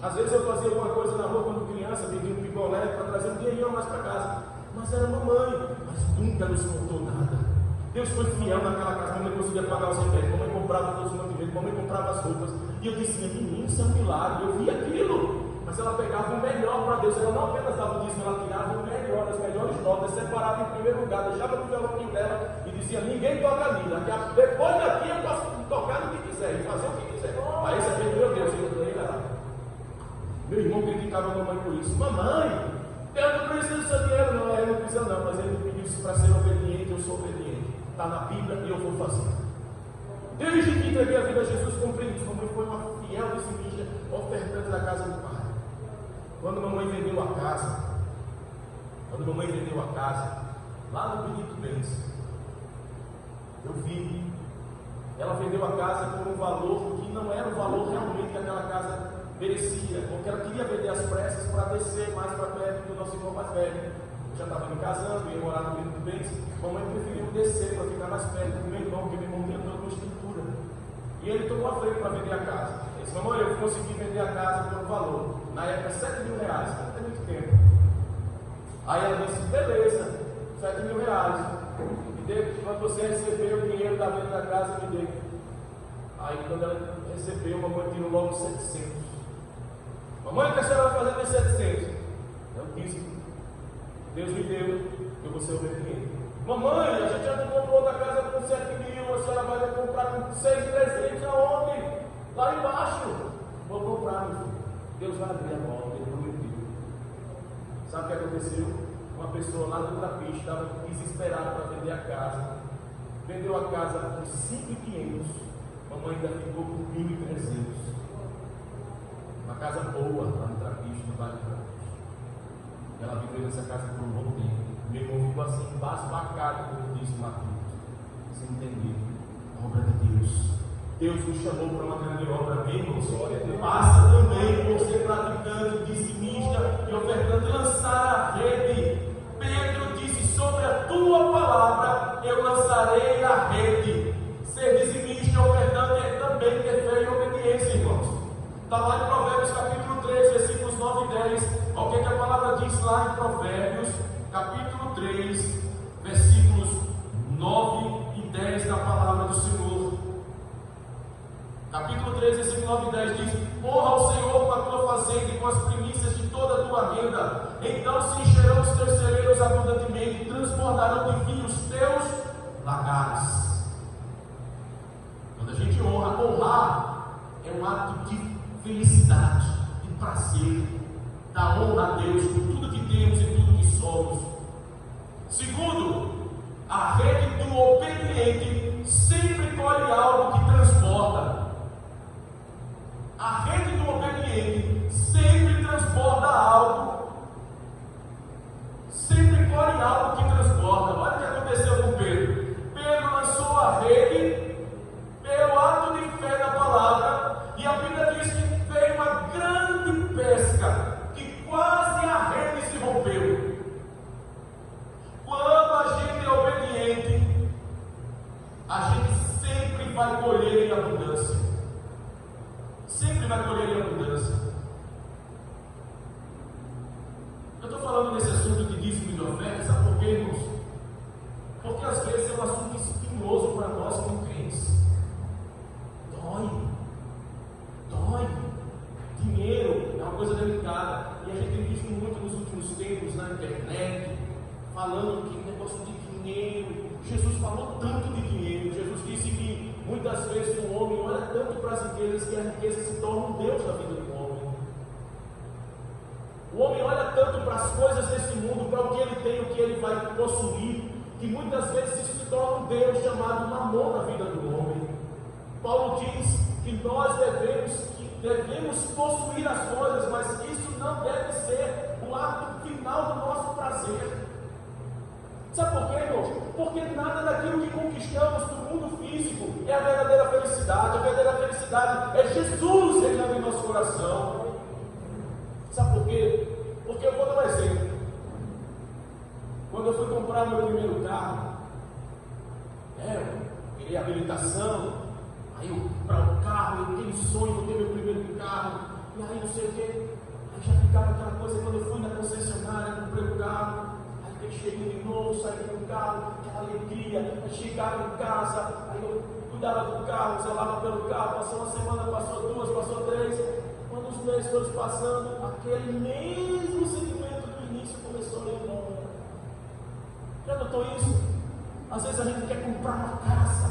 Às vezes eu fazia alguma coisa na rua quando criança, pedia um picolé para trazer um dinheirinho mais para casa. Mas era mamãe, mas nunca nos faltou nada. Deus foi fiel naquela casa, mamãe conseguia pagar os remédios, mamãe comprava todos os mantimentos, mamãe comprava as roupas. E eu disse: menino, isso é um milagre. Eu vi aquilo, mas ela pegava o melhor para Deus. Ela não apenas dava o dízimo, ela tirava o melhor, as melhores notas, separava em primeiro lugar, deixava no violãozinho dela e dizia: ninguém toca ali. Depois daqui eu posso tocar no que quiser e fazer o que quiser. Aí você fez: meu Deus, eu ia lá. Meu irmão criticava a mamãe por isso: mamãe, eu não preciso do seu dinheiro, não. Eu não precisa, não, mas ele me pediu isso para ser obediente. Eu sou obediente. Está na Bíblia e eu vou fazer. Desde que entreguei a vida a Jesus, compreendi. Mamãe foi uma fiel dizimista, ofertante da casa do Pai. Quando mamãe vendeu a casa, lá no Benito Bens, eu vi, ela vendeu a casa por um valor que não era o valor realmente que aquela casa merecia, porque ela queria vender as pressas para descer mais para perto do nosso irmão mais velho. Eu já estava me casando, ia morar no Benito Bens. Mamãe preferiu descer para ficar mais perto do meu irmão, porque meu irmão tinha toda uma estrutura. E ele tomou a frente para vender a casa. Ele disse: mamãe, eu consegui vender a casa por um valor, na época R$7.000, não tem muito tempo. Aí ela disse: beleza, R$7.000. Me dê, quando você receber o dinheiro da venda da casa, me dê. Aí quando ela recebeu, mamãe tirou logo 700. Mamãe, o que a senhora vai fazer com 700? Eu disse: Deus me deu, eu vou ser obediente. Mamãe, a gente já comprou outra casa com 7 mil, a senhora vai comprar com 6.300 aonde? Lá embaixo. Vou comprar, meu filho. Deus vai abrir a porta, Ele prometeu. Sabe o que aconteceu? Uma pessoa lá no Trapiche estava desesperada para vender a casa. Vendeu a casa por 5.500. Mamãe ainda ficou por 1.300. Uma casa boa lá no Trapiche, no bairro do Trapiche. Ela viveu nessa casa por um bom tempo. Meu irmão ficou assim, embasbacado, como disse o Mateus. Sem entender a obra de Deus. Deus nos chamou para uma grande obra, irmãos. Passa também por ser praticante, dizimista e ofertante, lançar a rede. Pedro disse: sobre a tua palavra eu lançarei a rede. Ser dizimista e ofertante é também ter fé e obediência, irmãos. Está lá em Provérbios capítulo 3, versículos 9 e 10. Olha o que a palavra diz lá em Provérbios capítulo 3, versículos 9 e 10 da palavra do Senhor. Capítulo 3, versículo 9 e 10 diz: honra ao Senhor com a tua fazenda e com as primícias de toda a tua renda. Então se encherão os teus celeiros abundantemente, transbordarão de vinho os teus lagares. Quando a gente honrar é um ato de felicidade, de prazer, da honra a Deus por tudo que temos e tudo que somos. Segundo, a rede do obediente sempre colhe algo que transborda. A rede do obediente sempre transborda algo, sempre colhe algo que transborda. Olha o que aconteceu com Pedro. Pedro lançou a rede pelo ato de fé na palavra, e a Bíblia diz que veio uma grande pesca, que quase a rede se rompeu. Quando a gente é obediente, a gente sempre vai colher em abundância. Sempre vai colher em abundância. Eu estou falando nesse assunto de dízimo e de oferta, sabe por quê, irmãos? Porque às vezes é um assunto espinhoso para nós como crentes. Dói. Dinheiro é uma coisa delicada. E a gente tem visto muito nos últimos tempos na internet, falando que negócio de dinheiro. Jesus falou tanto de dinheiro. Jesus disse que muitas vezes o homem olha tanto para as riquezas que a riqueza se torna um Deus na vida do homem. O homem olha tanto para as coisas desse mundo, para o que ele tem, o que ele vai possuir, que muitas vezes isso se torna um Deus chamado Mamon na vida do homem. Paulo diz que nós devemos possuir as coisas, mas isso não deve ser o ato final do nosso prazer. Sabe por quê, irmãos? Porque nada daquilo que conquistamos no mundo físico é a verdadeira felicidade. A verdadeira felicidade é Jesus reinando em nosso coração. Sabe por quê? Porque eu vou dar um exemplo. Quando eu fui comprar meu primeiro carro, eu queria habilitação, aí eu comprar um carro, eu tenho sonho de ter meu primeiro carro, e aí não sei o quê, aí já ficava aquela coisa. Quando eu fui na concessionária, comprei o carro, aí cheguei de novo, saí do carro, aquela alegria, aí chegava em casa, aí eu cuidava do carro, zelava pelo carro, passou uma semana, passou 2, passou 3, quando os meses foram passando, aquele mesmo sentimento do início começou a ir embora. Já notou isso? Às vezes a gente quer comprar uma casa,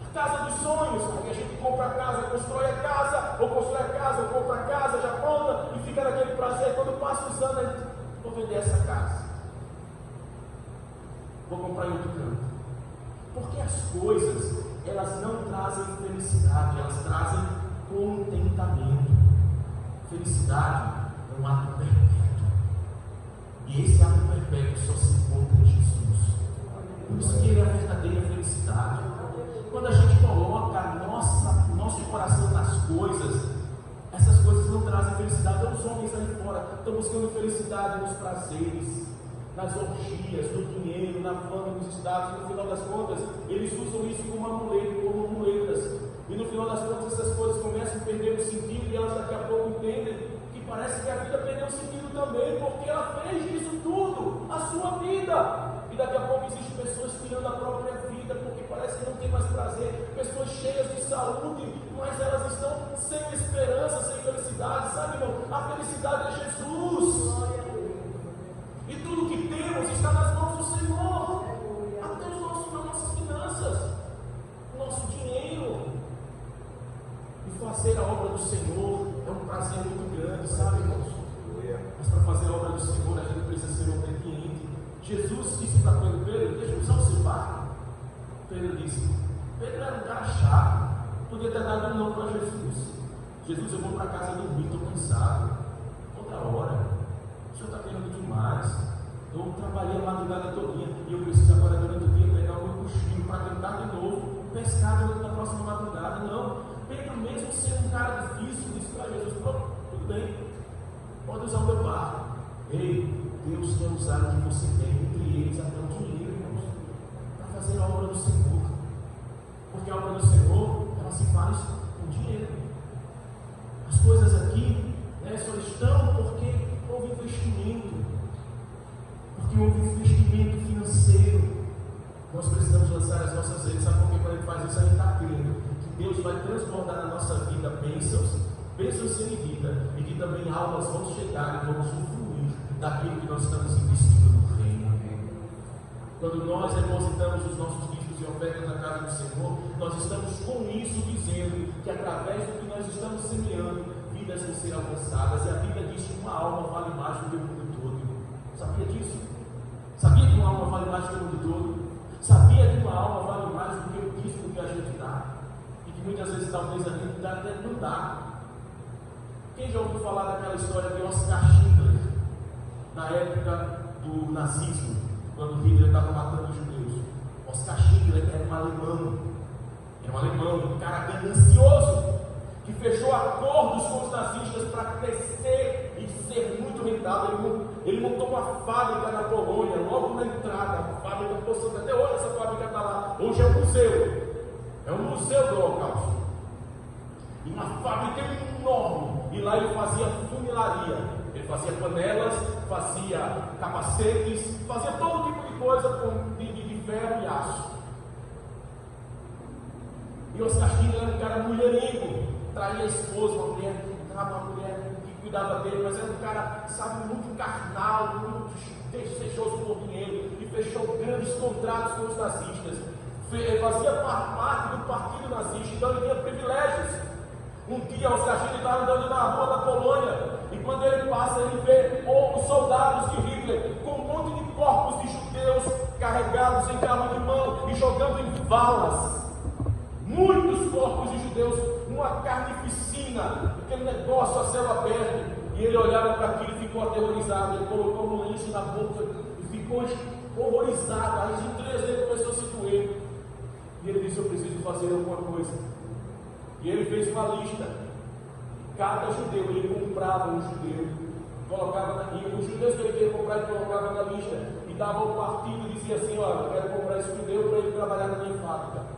a casa dos sonhos, aí a gente compra a casa, constrói a casa, ou constrói a casa, ou compra a casa, já pronta, e fica naquele prazer. Quando passa os anos, a gente, vou vender essa casa, vou comprar em outro canto. Porque as coisas, elas não trazem felicidade, elas trazem contentamento. Felicidade é um ato perpétuo, e esse ato perpétuo só se encontra em Jesus. Por isso que ele é a verdadeira felicidade. Quando a gente coloca nosso coração nas coisas, essas coisas não trazem felicidade. Os homens aí fora estão buscando felicidade nos prazeres, nas orgias, no dinheiro, na fama, nos status. No final das contas, eles usam isso como amuleto, como muletas. E no final das contas, essas coisas começam a perder o sentido, e elas daqui a pouco entendem que parece que a vida perdeu o sentido também, porque ela fez disso tudo a sua vida. E daqui a pouco existem pessoas tirando a própria vida, porque parece que não tem mais prazer. Pessoas cheias de saúde, mas elas estão sem esperança, sem felicidade. Sabe, irmão? A felicidade é Jesus. E tudo que temos está nas mãos do Senhor. do Senhor é um prazer muito grande, sabe, irmãos? Mas para fazer a obra do Senhor, a gente precisa ser obediente. Jesus disse para Pedro: Pedro, deixa eu usar o seu barco. Pedro disse: Pedro era um cara chato, podia ter dado um não para Jesus. Jesus, eu vou para casa dormir, estou cansado. Outra hora, o senhor está querendo demais. Eu trabalhei a madrugada todinha e eu preciso agora durante o dia pegar o meu cochilo para tentar de novo pescar durante a próxima madrugada. Não, Pedro, mesmo sendo um cara difícil, disse para Jesus: tudo bem, pode usar o meu barco. Ei, Deus quer usar o que você tem, entre eles até o dinheiro, irmãos, para fazer a obra do Senhor. Porque a obra do Senhor, ela se faz com dinheiro. As coisas aqui, só estão porque houve investimento. Porque houve investimento financeiro. Nós precisamos lançar as nossas redes. Sabe por que quando a gente faz isso, a gente está crendo que Deus vai transbordar na nossa vida bênçãos sem medida, e que também almas vão chegar e vão usufruir daquilo que nós estamos investindo no reino. Quando nós depositamos os nossos dízimos e ofertas na casa do Senhor, nós estamos com isso dizendo que através do que nós estamos semeando, vidas vão ser alcançadas. E a Bíblia diz que uma alma vale mais do que o mundo todo. Sabia disso? Sabia que uma alma vale mais do que o mundo todo? Sabia que uma alma vale mais do que o dízimo que a gente dá? E que muitas vezes talvez a gente até não dá. Quem já ouviu falar daquela história de Oskar Schindler, na época do nazismo, quando Hitler estava matando os judeus? Oskar Schindler era um alemão, um cara ganancioso, que fechou acordos com os nazistas para crescer e ser muito rentável. Ele montou uma fábrica na Polônia, logo na entrada, uma fábrica possante. Até hoje essa fábrica está lá. Hoje é um museu do Holocausto. E uma fábrica enorme. E lá ele fazia funilaria. Ele fazia panelas, fazia capacetes, fazia todo tipo de coisa de ferro e aço. E Oskar Schindler era um cara mulherengo, traía a esposa, uma mulher que cuidava dele, mas era um cara, sabe, muito carnal, muito desejoso por dinheiro, e fechou grandes contratos com os nazistas. Fazia parte do partido nazista, então ele tinha privilégios. Um dia Oskar Schindler estava andando na rua da Polônia, e quando ele passa, ele vê os soldados de Hitler com um monte de corpos de judeus carregados em carro de mão e jogando em valas. Muitos corpos de judeus, uma carnificina, aquele negócio a céu aberto. E ele olhava para aquilo e ficou aterrorizado. Ele colocou um lenço na boca e ficou horrorizado. As entranhas dele começou a se doer. E ele disse: eu preciso fazer alguma coisa. E ele fez uma lista. Cada judeu, ele comprava um judeu, colocava na lista. Os judeus que ele queria comprar, ele colocava na lista. E dava o partido e dizia assim: olha, eu quero comprar esse judeu para ele trabalhar na minha fábrica.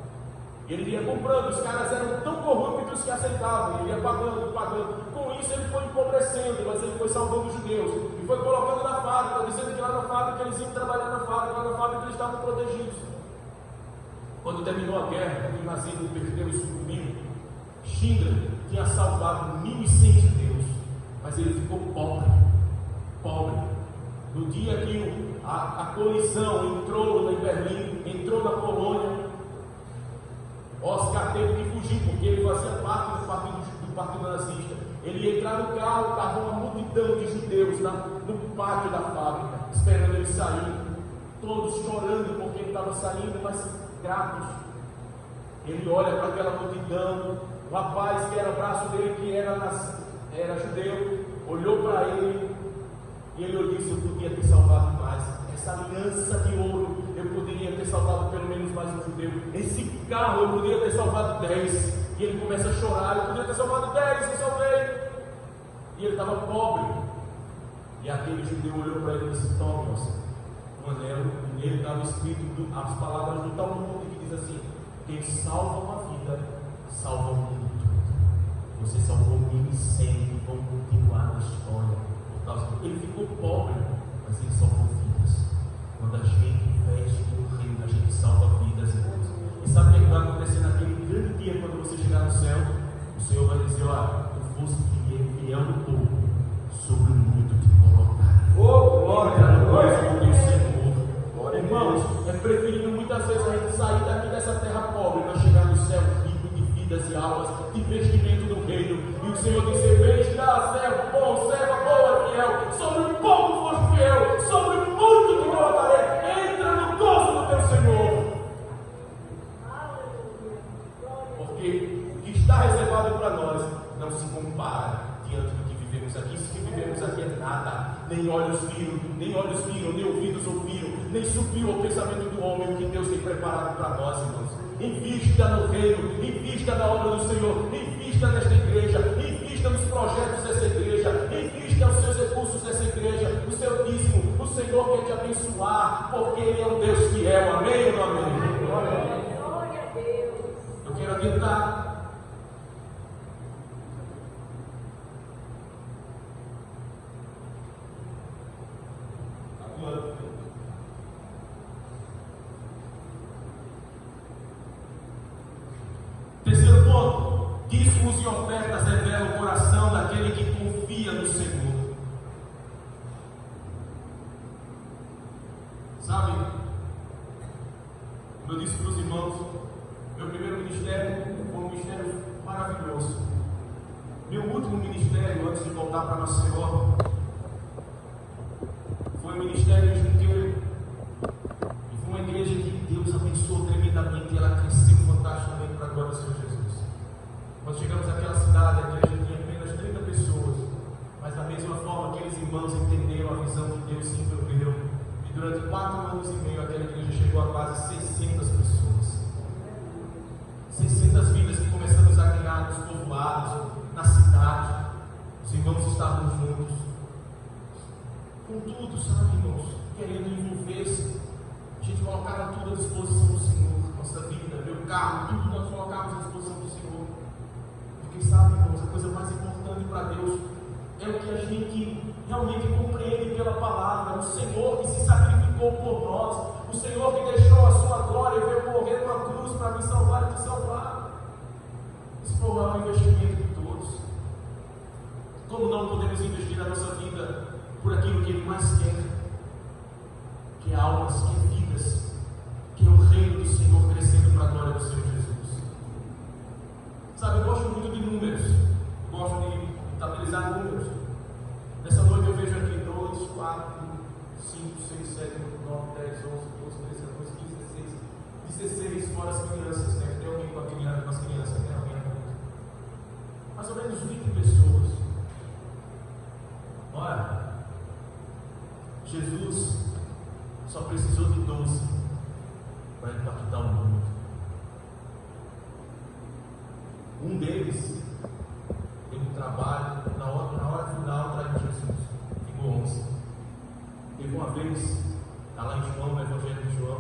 Ele ia comprando, os caras eram tão corruptos que aceitavam, ele ia pagando. Com isso ele foi empobrecendo, mas ele foi salvando os judeus. E foi colocando na fábrica, dizendo que lá na fábrica eles iam trabalhar na fábrica, lá na fábrica eles estavam protegidos. Quando terminou a guerra, quando o nazismo perdeu e sucumbiu, Schindler tinha salvado 1.100 judeus, mas ele ficou pobre. No dia que a colisão entrou em Berlim, entrou na Polônia, Oskar teve que fugir, porque ele fazia parte do partido nazista. Ele ia entrar no carro, estava uma multidão de judeus no pátio da fábrica, esperando ele sair, todos chorando porque ele estava saindo, mas gratos. Ele olha para aquela multidão, o rapaz que era o braço dele, que era judeu, olhou para ele e ele disse: eu podia ter salvado mais. Essa aliança de ouro, eu poderia ter salvado pelo menos mais um judeu. Esse carro, eu poderia ter salvado 10. E ele começa a chorar: eu poderia ter salvado 10, eu salvei. E ele estava pobre. E aquele judeu olhou para ele e disse: tome, um anel. E nele estava escrito as palavras do Talmud, que diz assim: quem salva uma vida, salva o mundo todo. Você salvou 1.100 e vão continuar na história. Ele ficou pobre, mas ele salvou vidas. Quando a gente investe no reino, a gente salva vidas, irmãos. E sabe o que vai acontecer naquele grande dia, quando você chegar no céu? O Senhor vai dizer: olha, tu fosse fiel no pouco, sobre o muito te colocar. Glória ao Senhor. Irmãos, é preferível muitas vezes a gente sair daqui dessa terra pobre para chegar no céu rico de vidas e almas, de investimento no reino. E o Senhor diz: vem, servo bom, serva boa, fiel. Sobre pouco foste fiel, sobre muito te colocarei. Entra no gozo do teu Senhor. Porque o que está reservado para nós não se compara diante do que vivemos aqui. Isso que vivemos aqui é nada. Nem olhos viram, nem ouvidos ouviram, nem subiu ao pensamento do homem o que Deus tem preparado para nós, irmãos. Invista no reino, invista na obra do Senhor, invista nesta igreja, invista nos projetos dessa igreja, invista os seus recursos dessa igreja, o seu dízimo. O Senhor quer te abençoar, porque Ele é um Deus fiel. Amém ou não amém? Glória a Deus. Eu quero adiantar. Terceiro ponto: dízimos e ofertas revelam o coração daquele que confia no Senhor. Sabe, como eu disse para os irmãos, meu primeiro ministério foi um ministério maravilhoso. Meu último ministério, antes de voltar para Maceió, foi o ministério de Junqueiro. E foi uma igreja que Deus abençoou tremendamente, e ela cresceu fantasticamente para a glória do Senhor Jesus. Nós chegamos àquela cidade, a igreja tinha apenas 30 pessoas, mas da mesma forma aqueles irmãos entenderam a visão que Deus se envolveu, e durante 4 anos e meio aquela igreja chegou a quase 600 pessoas. 600 vidas que começamos a criar nos povoados, na cidade. Os irmãos estavam juntos, com tudo, sabe, irmãos, querendo envolver-se. A gente colocava tudo à disposição do Senhor, nossa vida, meu carro, tudo nós colocávamos à disposição do Senhor. Porque, sabe, irmãos, a coisa mais importante para Deus é o que a gente realmente compreende pela palavra. O Senhor que se sacrificou por nós, o Senhor que deixou a sua glória e veio morrer numa cruz para me salvar e te salvar. Esse programa é um investimento de todos. Como não podemos investir a nossa vida por aquilo que Ele mais quer, que é almas, que é vidas, que é o reino do Senhor crescendo para a glória do Senhor Jesus. Sabe, eu gosto muito de números, gosto de contabilizar números. Nessa noite eu vejo aqui 2, 4, 5, 6, 7, 8, 9, 10, 11, 12, 13, 14, 15, 16, 16 fora as crianças, né? Tem alguém com as crianças, né? Mais ou menos 20 pessoas. Olha, Jesus só precisou de 12 para impactar o mundo. Um deles teve um trabalho, na hora final traiu Jesus, ficou 11. Teve uma vez, está lá em João, no Evangelho de João,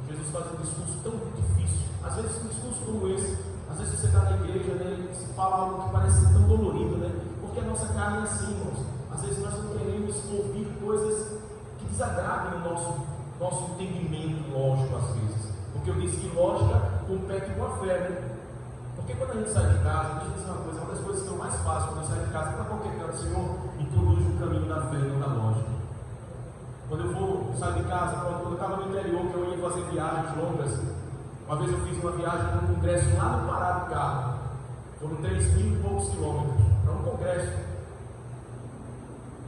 Jesus faz um discurso tão difícil. Às vezes um discurso como esse, às vezes você está na igreja, né, e se fala algo que parece tão dolorido, né? Porque a nossa carne é assim, irmãos. Às vezes nós não queremos ouvir coisas que desagradem o nosso entendimento lógico, às vezes. Porque eu disse que lógica compete com a fé, né? Porque quando a gente sai de casa, deixa eu dizer uma coisa, uma das coisas que eu mais faço quando eu saio de casa, para qualquer canto, Senhor, introduz o caminho da fé, não da lógica. Quando eu saio de casa, quando eu estava no interior, que eu ia fazer viagens longas, uma vez eu fiz uma viagem para um congresso lá no Pará do carro. Foram 3.000 e poucos quilômetros para um congresso.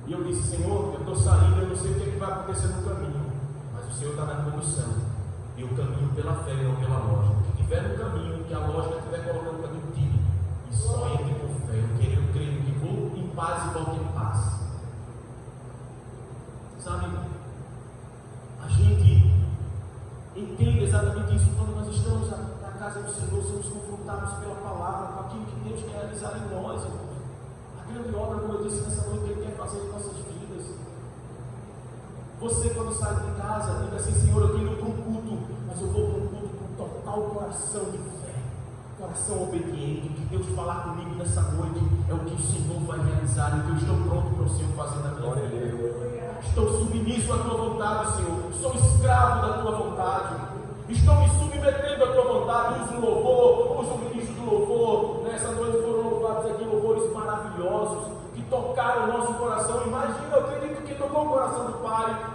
E eu disse: Senhor, eu estou saindo, eu não sei o que vai acontecer no caminho, mas o Senhor está na condução. E eu caminho pela fé, não pela lógica. O que estiver no caminho, que a lógica estiver colocando para mim, tire. E só entre por fé. Eu creio que vou em paz e volto em paz. Sabe, a gente entende exatamente isso quando nós estamos na casa do Senhor, somos confrontados pela palavra, com aquilo que Deus quer realizar em nós, irmãos. A grande obra, como eu disse nessa noite, que Ele quer fazer em nossas vidas. Você, quando sai de casa, diga assim: Senhor, eu estou indo para um culto, mas eu vou para um culto com total coração de fé, coração obediente. O que Deus falar comigo nessa noite é o que o Senhor vai realizar, e o que eu estou pronto para o Senhor fazer na minha vida. Estou submisso à tua vontade, Senhor. Sou escravo da tua vontade. Estou me submetendo à tua vontade. Uso o louvor, uso o ministro do louvor. Nessa noite foram louvados aqui louvores maravilhosos que tocaram o nosso coração. Imagina, eu acredito que tocou o coração do Pai,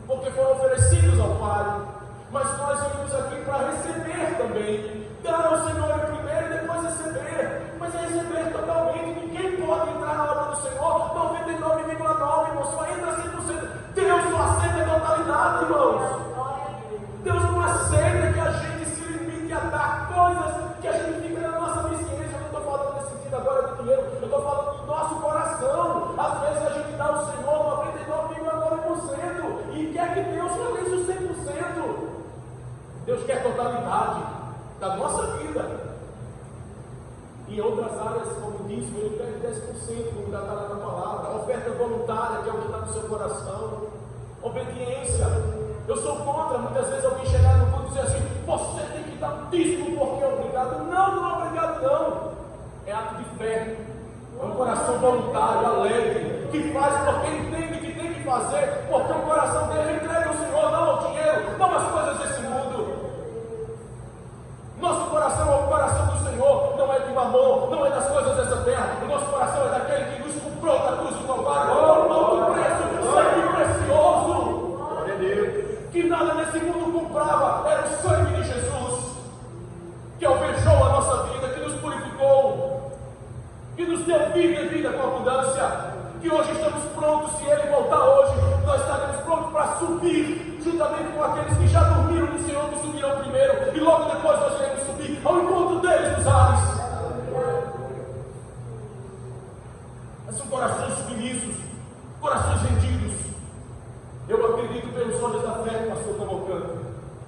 porque foram oferecidos ao Pai. Mas nós estamos aqui para receber também. Dar ao Senhor primeiro e depois receber. mas é receber totalmente. Ninguém pode entrar na obra do Senhor 99,9%, irmão, só entra 100%. Deus só aceita a totalidade, irmãos. Deus não aceita que a gente se limite a dar coisas que a gente fica na nossa consciência. Eu não estou falando nesse sentido agora de dinheiro, eu estou falando do nosso coração. Às vezes a gente dá ao Senhor 99,9% e quer que Deus realize o 100%. Deus quer totalidade da nossa vida. Em outras áreas, como disse, ele pede 10%, como já está lá na palavra. A oferta voluntária, que é o que está no seu coração. Obediência. Eu sou contra, muitas vezes alguém chegar no culto e dizer assim: você tem que dar um dízimo porque é obrigado. Não, não é obrigado não. É ato de fé. É um coração voluntário, alegre, que faz porque entende que tem que fazer, porque o coração dele entrega ao Senhor, não ao dinheiro, não às coisas desse mundo. Nosso coração é o coração do Senhor, não é de mamon, não é das coisas dessa terra. O nosso coração é daquele que nos comprou da cruz do Calvário, por alto preço, sangue precioso. Glória a Deus. Que nada nesse mundo comprava, era o sangue de Jesus, que alvejou a nossa vida, que nos purificou, que nos deu vida e vida com abundância. Que hoje estamos prontos, se Ele voltar hoje, nós estaremos prontos para subir, juntamente com aqueles que já dormiram no Senhor, que subirão primeiro, e logo depois nós iremos subir ao encontro deles nos ares. Mas são corações submissos, corações rendidos. Eu acredito pelos olhos da fé, pastor Cavalcante,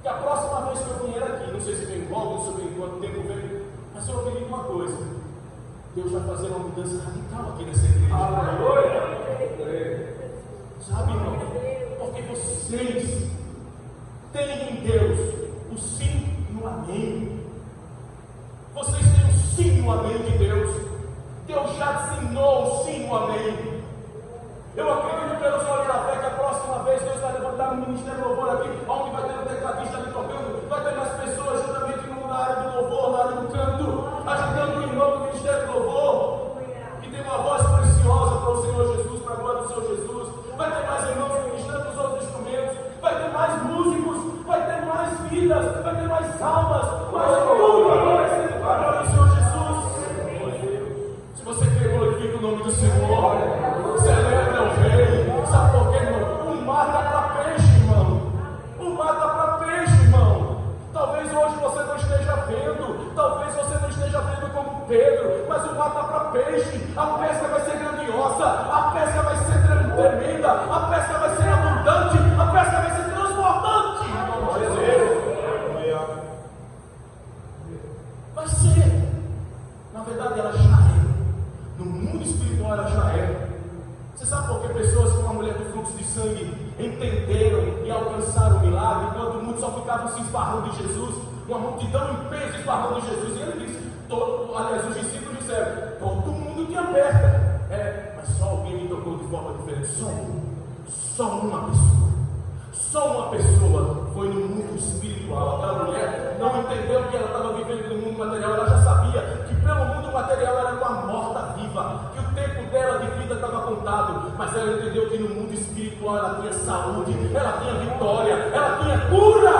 que a próxima vez que eu vier aqui, não sei se vem logo, não sei bem quanto tempo vem, mas eu acredito uma coisa: Deus vai fazer uma mudança radical aqui nessa igreja. Sabe, irmão? Porque vocês têm em Deus o sim e o amém. Vocês têm o sim e o amém de Deus. Deus já assinou o sim e o amém. Eu acredito pelos olhos da fé que a próxima vez Deus vai levantar um ministério de louvor aqui, onde vai ter um tecladista ali tocando, vai ter mais pessoas juntamente na área do louvor, na área do canto, ajudando o irmão do ministério de louvor, que tem uma voz preciosa para o Senhor Jesus, para a glória do Senhor Jesus. Vai ter mais irmãos ministrando os outros instrumentos, vai ter mais músicos, vai ter mais vidas, vai ter mais almas, mais tudo acontecendo para a glória do Senhor Jesus. Se você crê, glorifica o nome do Senhor, celebra o Rei. Sabe por quê, irmão? O mar dá para peixe, irmão. O mar dá para peixe, irmão. Talvez hoje você não esteja vendo, talvez você não esteja vendo como Pedro, mas o mar dá para peixe. A pesca vai ser grandiosa, a pesca vai ser tremenda, a pesca vai ser abundante, a pesca vai ser transbordante. Vai ser. Na verdade, ela já é. No mundo espiritual, ela já é. Você sabe por que pessoas como a mulher do fluxo de sangue entenderam e alcançaram o milagre, enquanto muitos só ficavam se esbarrando em Jesus, uma multidão em peso esbarrando em Jesus? E ele disse, aliás, os discípulos disseram, todo mundo tinha perto, mas só alguém me tocou de forma diferente, só uma pessoa. Só uma pessoa foi no mundo espiritual. Aquela mulher não entendeu que ela estava vivendo no mundo material. Ela já sabia que pelo mundo material ela era uma morta viva, que o tempo dela de vida estava contado. Mas ela entendeu que no mundo espiritual ela tinha saúde, ela tinha vitória, ela tinha cura.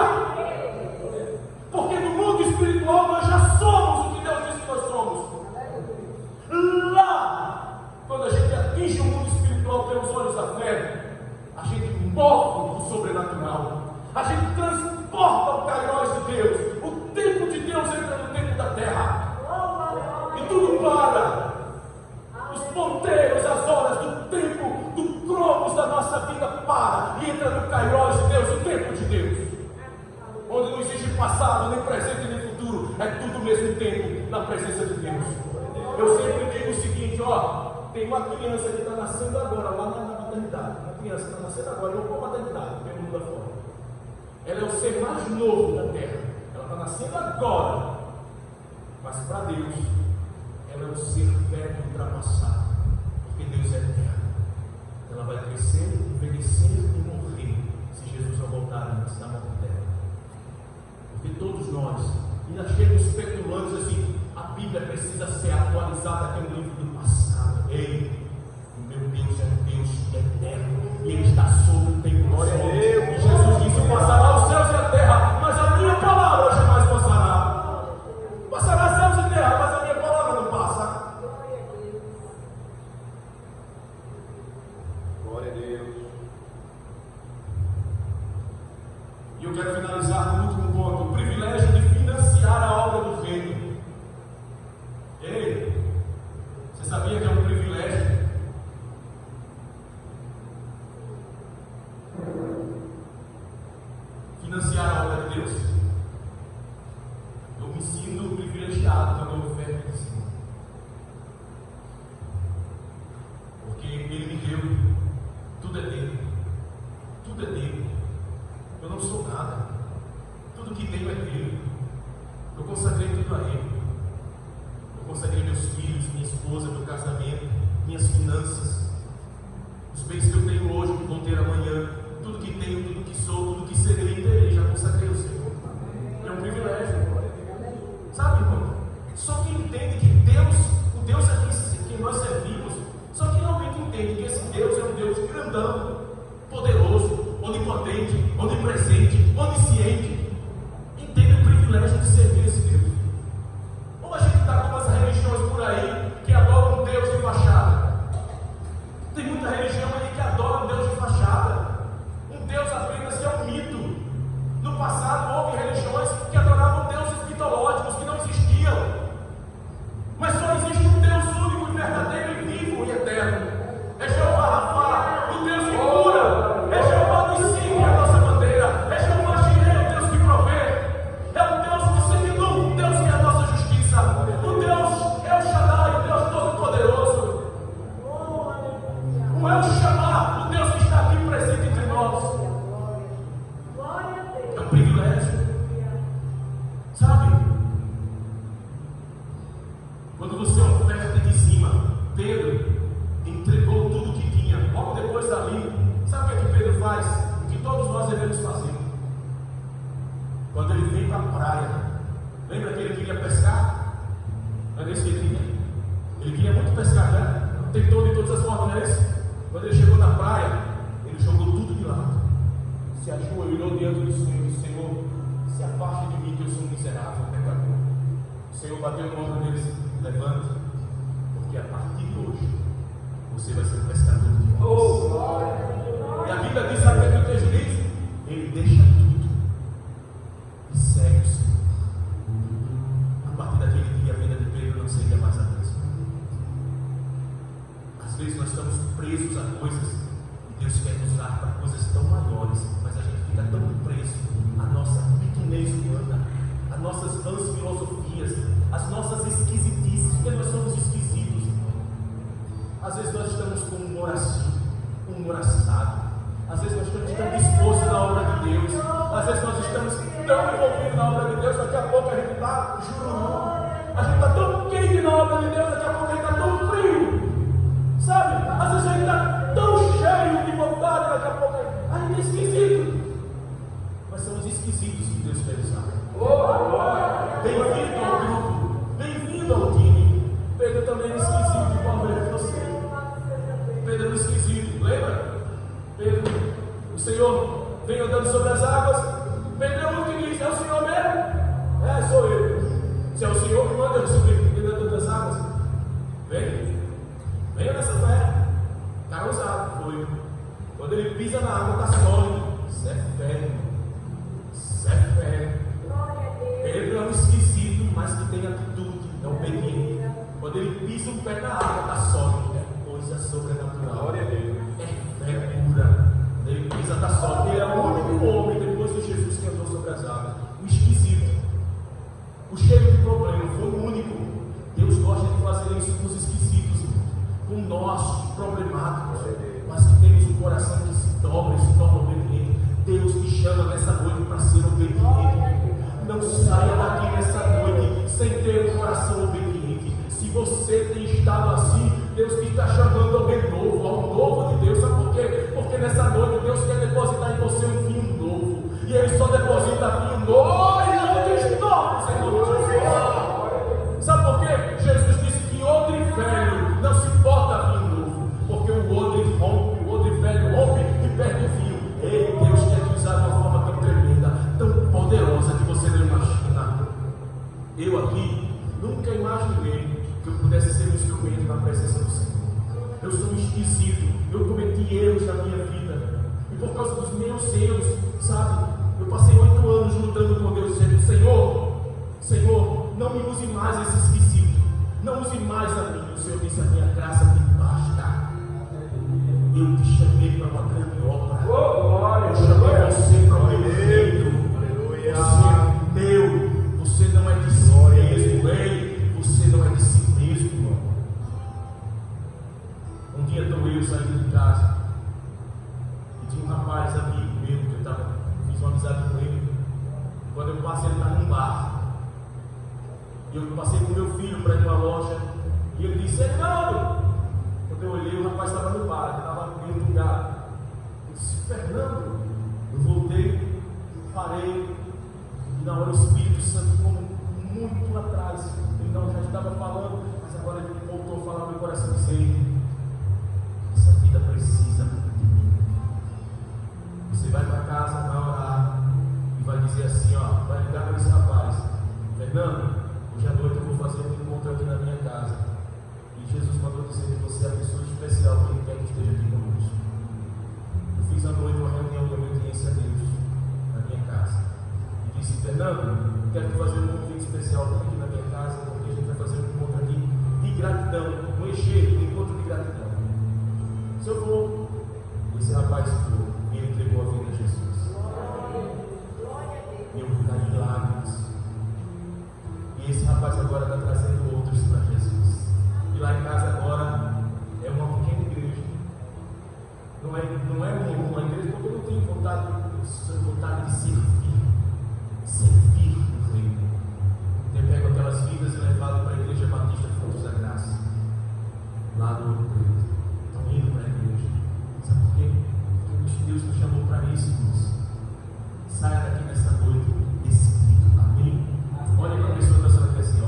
Porque no mundo espiritual nós já somos o que Deus disse que nós somos. Lá, quando a gente atinge o mundo espiritual pelos olhos da fé, a gente morre do sobrenatural, a gente transporta o kairós de Deus, o tempo de Deus entra no tempo da terra, e tudo para. Os ponteiros, as horas do tempo, do cronos da nossa vida para, e entra no kairós de Deus, o tempo de Deus, onde não existe passado, nem presente, nem futuro, é tudo ao mesmo tempo na presença de Deus. Eu sempre digo o seguinte, tem uma criança que está nascendo agora lá na maternidade. Uma criança que está nascendo agora, eu vou para a maternidade, pelo mundo afora. Ela é o ser mais novo da terra. Ela está nascendo agora. Mas para Deus, ela é um ser velho ultrapassado. Porque Deus é eterno. Ela vai crescer, envelhecer e morrer se Jesus não voltar antes da morte dela. Porque todos nós ainda chegamos especulando assim, a Bíblia precisa ser atualizada, que é um livro do passado. Ei, o meu Deus é um Deus eterno, e Ele está sobre o tempo. Glória a Deus. E Jesus disse, passará os céus e a terra, mas a minha palavra jamais passará. Passará céus e terra, mas a minha palavra não passa. sabia que é um privilégio? Financiar a obra de Deus. Eu me sinto privilegiado quando eu oferto em cima. Porque Ele me deu, tudo é dele. Tudo é dele. Eu não sou nada. Tudo que tenho é dele. Eu consagrei tudo a Ele. Eu consagrei meus filhos, minha esposa, meu casamento, minhas finanças, os bens que eu tenho hoje, que vou ter amanhã, tudo que tenho, tudo que sou, tudo que serei, terei, já consagrei ao Senhor. É um privilégio. Sabe, irmão? Só quem entende que Deus, o Deus a quem nós servimos, só quem realmente entende que esse Deus é um Deus grandão, poderoso, onipotente, onipresente, onisciente, entende o privilégio de servir esse Deus. Como a gente está com umas religiões por aí que adoram um Deus de fachada. Tem muita religião aí que adora um Deus de fachada, um Deus apenas que é um mito. No passado houve religiões que adoravam deuses mitológicos que não existiam, mas só existe um Deus único, verdadeiro e vivo e eterno. É Jeová Rafá, o Deus que cura. É Jeová Nissi, que é a nossa bandeira. É Jeová Jireh, o Deus que provê. É o Deus que Sidonu, o Deus que é a nossa justiça. O Deus El Shaddai, o Deus Todo-Poderoso. O El Shammah, o Deus que está aqui presente entre nós. É um privilégio. Sabe? Quando você oferta de cima, Pedro entregou tudo o que tinha. Logo depois dali, sabe o que Pedro faz? O que todos nós devemos fazer. Quando ele vem para a praia, lembra que ele queria pescar? Não é isso que ele queria? Ele queria muito pescar, né? Tentou de todas as formas, não é isso? Quando ele chegou na praia, ele jogou tudo de lado. Se ajoelhou diante do Senhor e disse: Senhor, se afaste de mim que eu sou um miserável, pecador. O Senhor bateu no ombro deles: levante, porque a partir de hoje você vai ser um pescador de homens. E a Bíblia diz, sabe o que o texto diz? Ele deixa tudo e segue o Senhor. A partir daquele dia a vida de Pedro não seria mais a mesma. Às vezes nós estamos presos a coisas e Deus quer nos dar para coisas tão maiores, mas a gente fica tão preso à nossa pequenez humana, às nossas vãs filosofias, às nossas esquisitices, porque nós somos esquisitos. Às vezes nós estamos com um humor assim, um humor assado. Às vezes nós estamos tão dispostos na obra de Deus. Às vezes nós estamos tão envolvidos na obra de Deus, daqui a pouco a gente está jurando. A gente está tão quente na obra de Deus, daqui a pouco a gente está tão frio. Sabe? Às vezes a gente está tão cheio de vontade, daqui a pouco a gente é esquisito. Mas são os esquisitos que Deus quer usar. Bem-vindo ao grupo, bem-vindo ao time. Pedro também é esquisito, igual eu e você. Pedro é esquisito, lembra? Pedro, o Senhor vem andando sobre as águas. Pedro é o que diz: é o Senhor mesmo? É, sou eu. Se é o Senhor que manda eu subir andando das águas, venha nessa fé. Está ousado, foi. Quando ele pisa na água, está sólido. Isso é fé. Isso é fé. Pedro é um esquisito, mas que tem atitude, é obediente. Quando ele pisa o pé na água, está sólido. É coisa sobrenatural. Glória a Deus. É fé pura. Quando ele pisa, está sólido. Ele é o único homem depois de Jesus que andou sobre as águas. O esquisito, o cheio de problema, foi o único. Deus gosta de fazer isso com os esquisitos, com nós, problemáticos, mas que temos um coração que se dobra e se torna obediente. Deus te chama nessa noite para ser obediente. Não saia daqui nessa noite sem ter um coração obediente. Se você tem estado assim, Deus te está chamando ao renovo, ao novo de Deus. Sabe por quê? Porque nessa noite Deus quer depositar em você um vinho novo. E Ele só deposita vinho novo e não destrói, Senhor Jesus. Sabe por quê? Jesus disse que odre velho não se porta vinho novo, porque o odre rompe, o odre velho rompe e perde o vinho. Ei, Deus quer te usar de uma forma tão tremenda, tão poderosa que você não imagina. Eu aqui nunca imaginei que eu pudesse ser um instrumento na presença do Senhor. Eu sou um esquisito, eu cometi erros na minha vida, e por causa dos meus erros, sabe, eu passei 8 anos lutando com Deus, dizendo: Senhor, não me use mais esse esquisito, não use mais a mim. o Senhor disse: a minha graça te basta. Eu te chamei para uma grande obra. Eu chamei você para o meu reino. Você é meu. Você não é de si mesmo. Ei, você não é de si mesmo. Um dia estou eu saindo de casa e tinha um rapaz amigo meu que eu fiz uma amizade com ele. Quando eu passei, ele estava num bar. E eu passei com meu filho para ir numa loja. E ele disse: Fernando! Quando eu olhei, o rapaz estava no bar, ele estava em outro lugar. Eu disse: Fernando! Eu voltei, parei. E na hora o Espírito Santo, como muito atrás, ele não já estava falando, mas agora ele voltou a falar no meu coração, dizendo: essa vida precisa de mim. Você vai para casa, vai orar e vai dizer assim, ó, vai ligar para esse rapaz: Fernando, hoje à noite eu vou fazer um encontro aqui na minha casa. E Jesus mandou dizer que você é a pessoa especial que Ele quer que esteja aqui conosco. Eu fiz à noite uma reunião de obediência a Deus na minha casa. E disse: Fernando, quero fazer um convite especial aqui na minha casa, porque a gente vai fazer um encontro aqui de gratidão, um enxerto, um encontro de gratidão. Se eu vou, esse rapaz foi e ele entregou a vida a Jesus. E eu caí em lágrimas. E esse rapaz agora está trazendo outros para Jesus. E lá em casa agora é uma pequena igreja. Não é uma igreja, porque eu não tenho vontade de servir o reino. Eu pego aquelas vidas e levado para a igreja Batista Frutos da Graça, lá do Ouro Preto. Estão indo para a igreja. Sabe por quê? Porque Deus nos chamou para isso, irmãos. Saia daqui nessa noite decidido. Amém? Olha para a pessoa da sua assim, ó,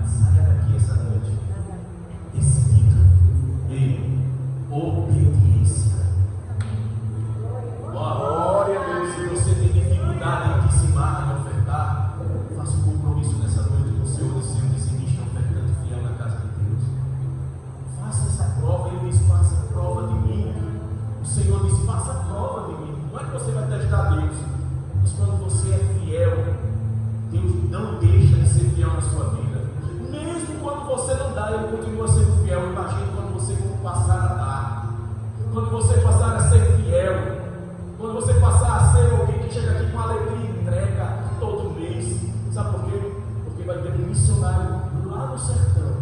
saia daqui essa noite decidido em obediência. Glória a Deus. Se você tem dificuldade em dizimar, em ofertar, faça um compromisso nessa noite com o Senhor, dizimista, ofertante fiel na casa de Deus. Faça essa prova. Ele diz: faça prova de mim. O Senhor diz: faça prova de mim. Não é que você vai testar Deus, mas quando você é fiel, Deus não deixa de ser fiel na sua vida. Mesmo quando você não dá, Ele continua sendo fiel. Imagine quando você passar a dar, quando você passar a ser fiel, quando você passar a ser alguém que chega aqui com alegria e entrega todo mês. Sabe por quê? Porque vai ter um missionário lá no sertão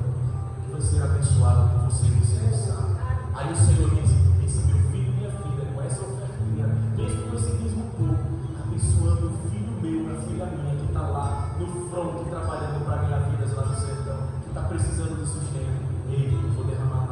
que vai ser abençoado por você e você não sabe. Aí o Senhor diz: esse meu filho e minha filha, com essa ofertinha, mesmo com esse dízimo pouco, abençoando o filho meu, a filha minha, que está lá no front, trabalhando para ganhar vidas lá no sertão, que está precisando de sustento. Ei, eu vou derramar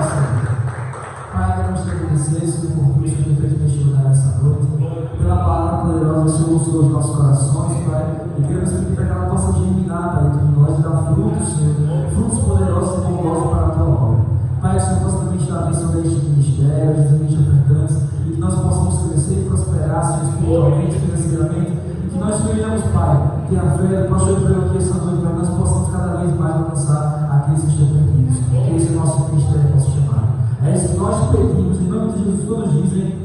oração. Pai, queremos te agradecer, Senhor, por tudo que o Senhor tem feito neste lugar nessa noite, pela palavra poderosa que o Senhor usou os nossos corações, Pai, e queremos pedir para que ela possa germinar, Pai, entre nós e dar frutos, Senhor, frutos poderosos e bondosos para a tua obra. Pai, que o Senhor possa também estar abençoando este ministério, estes ministros ofertantes, e que nós possamos crescer e prosperar, Senhor, espiritualmente, financeiramente, e que nós tenhamos, Pai, ter a fé, Pastor, eu aqui essa noite, para que nós possamos cada vez mais alcançar aqueles que estão perdidos, que esse é o nosso ministério, nosso chamado. É isso que nós pedimos, em nome de Jesus, todos dizem.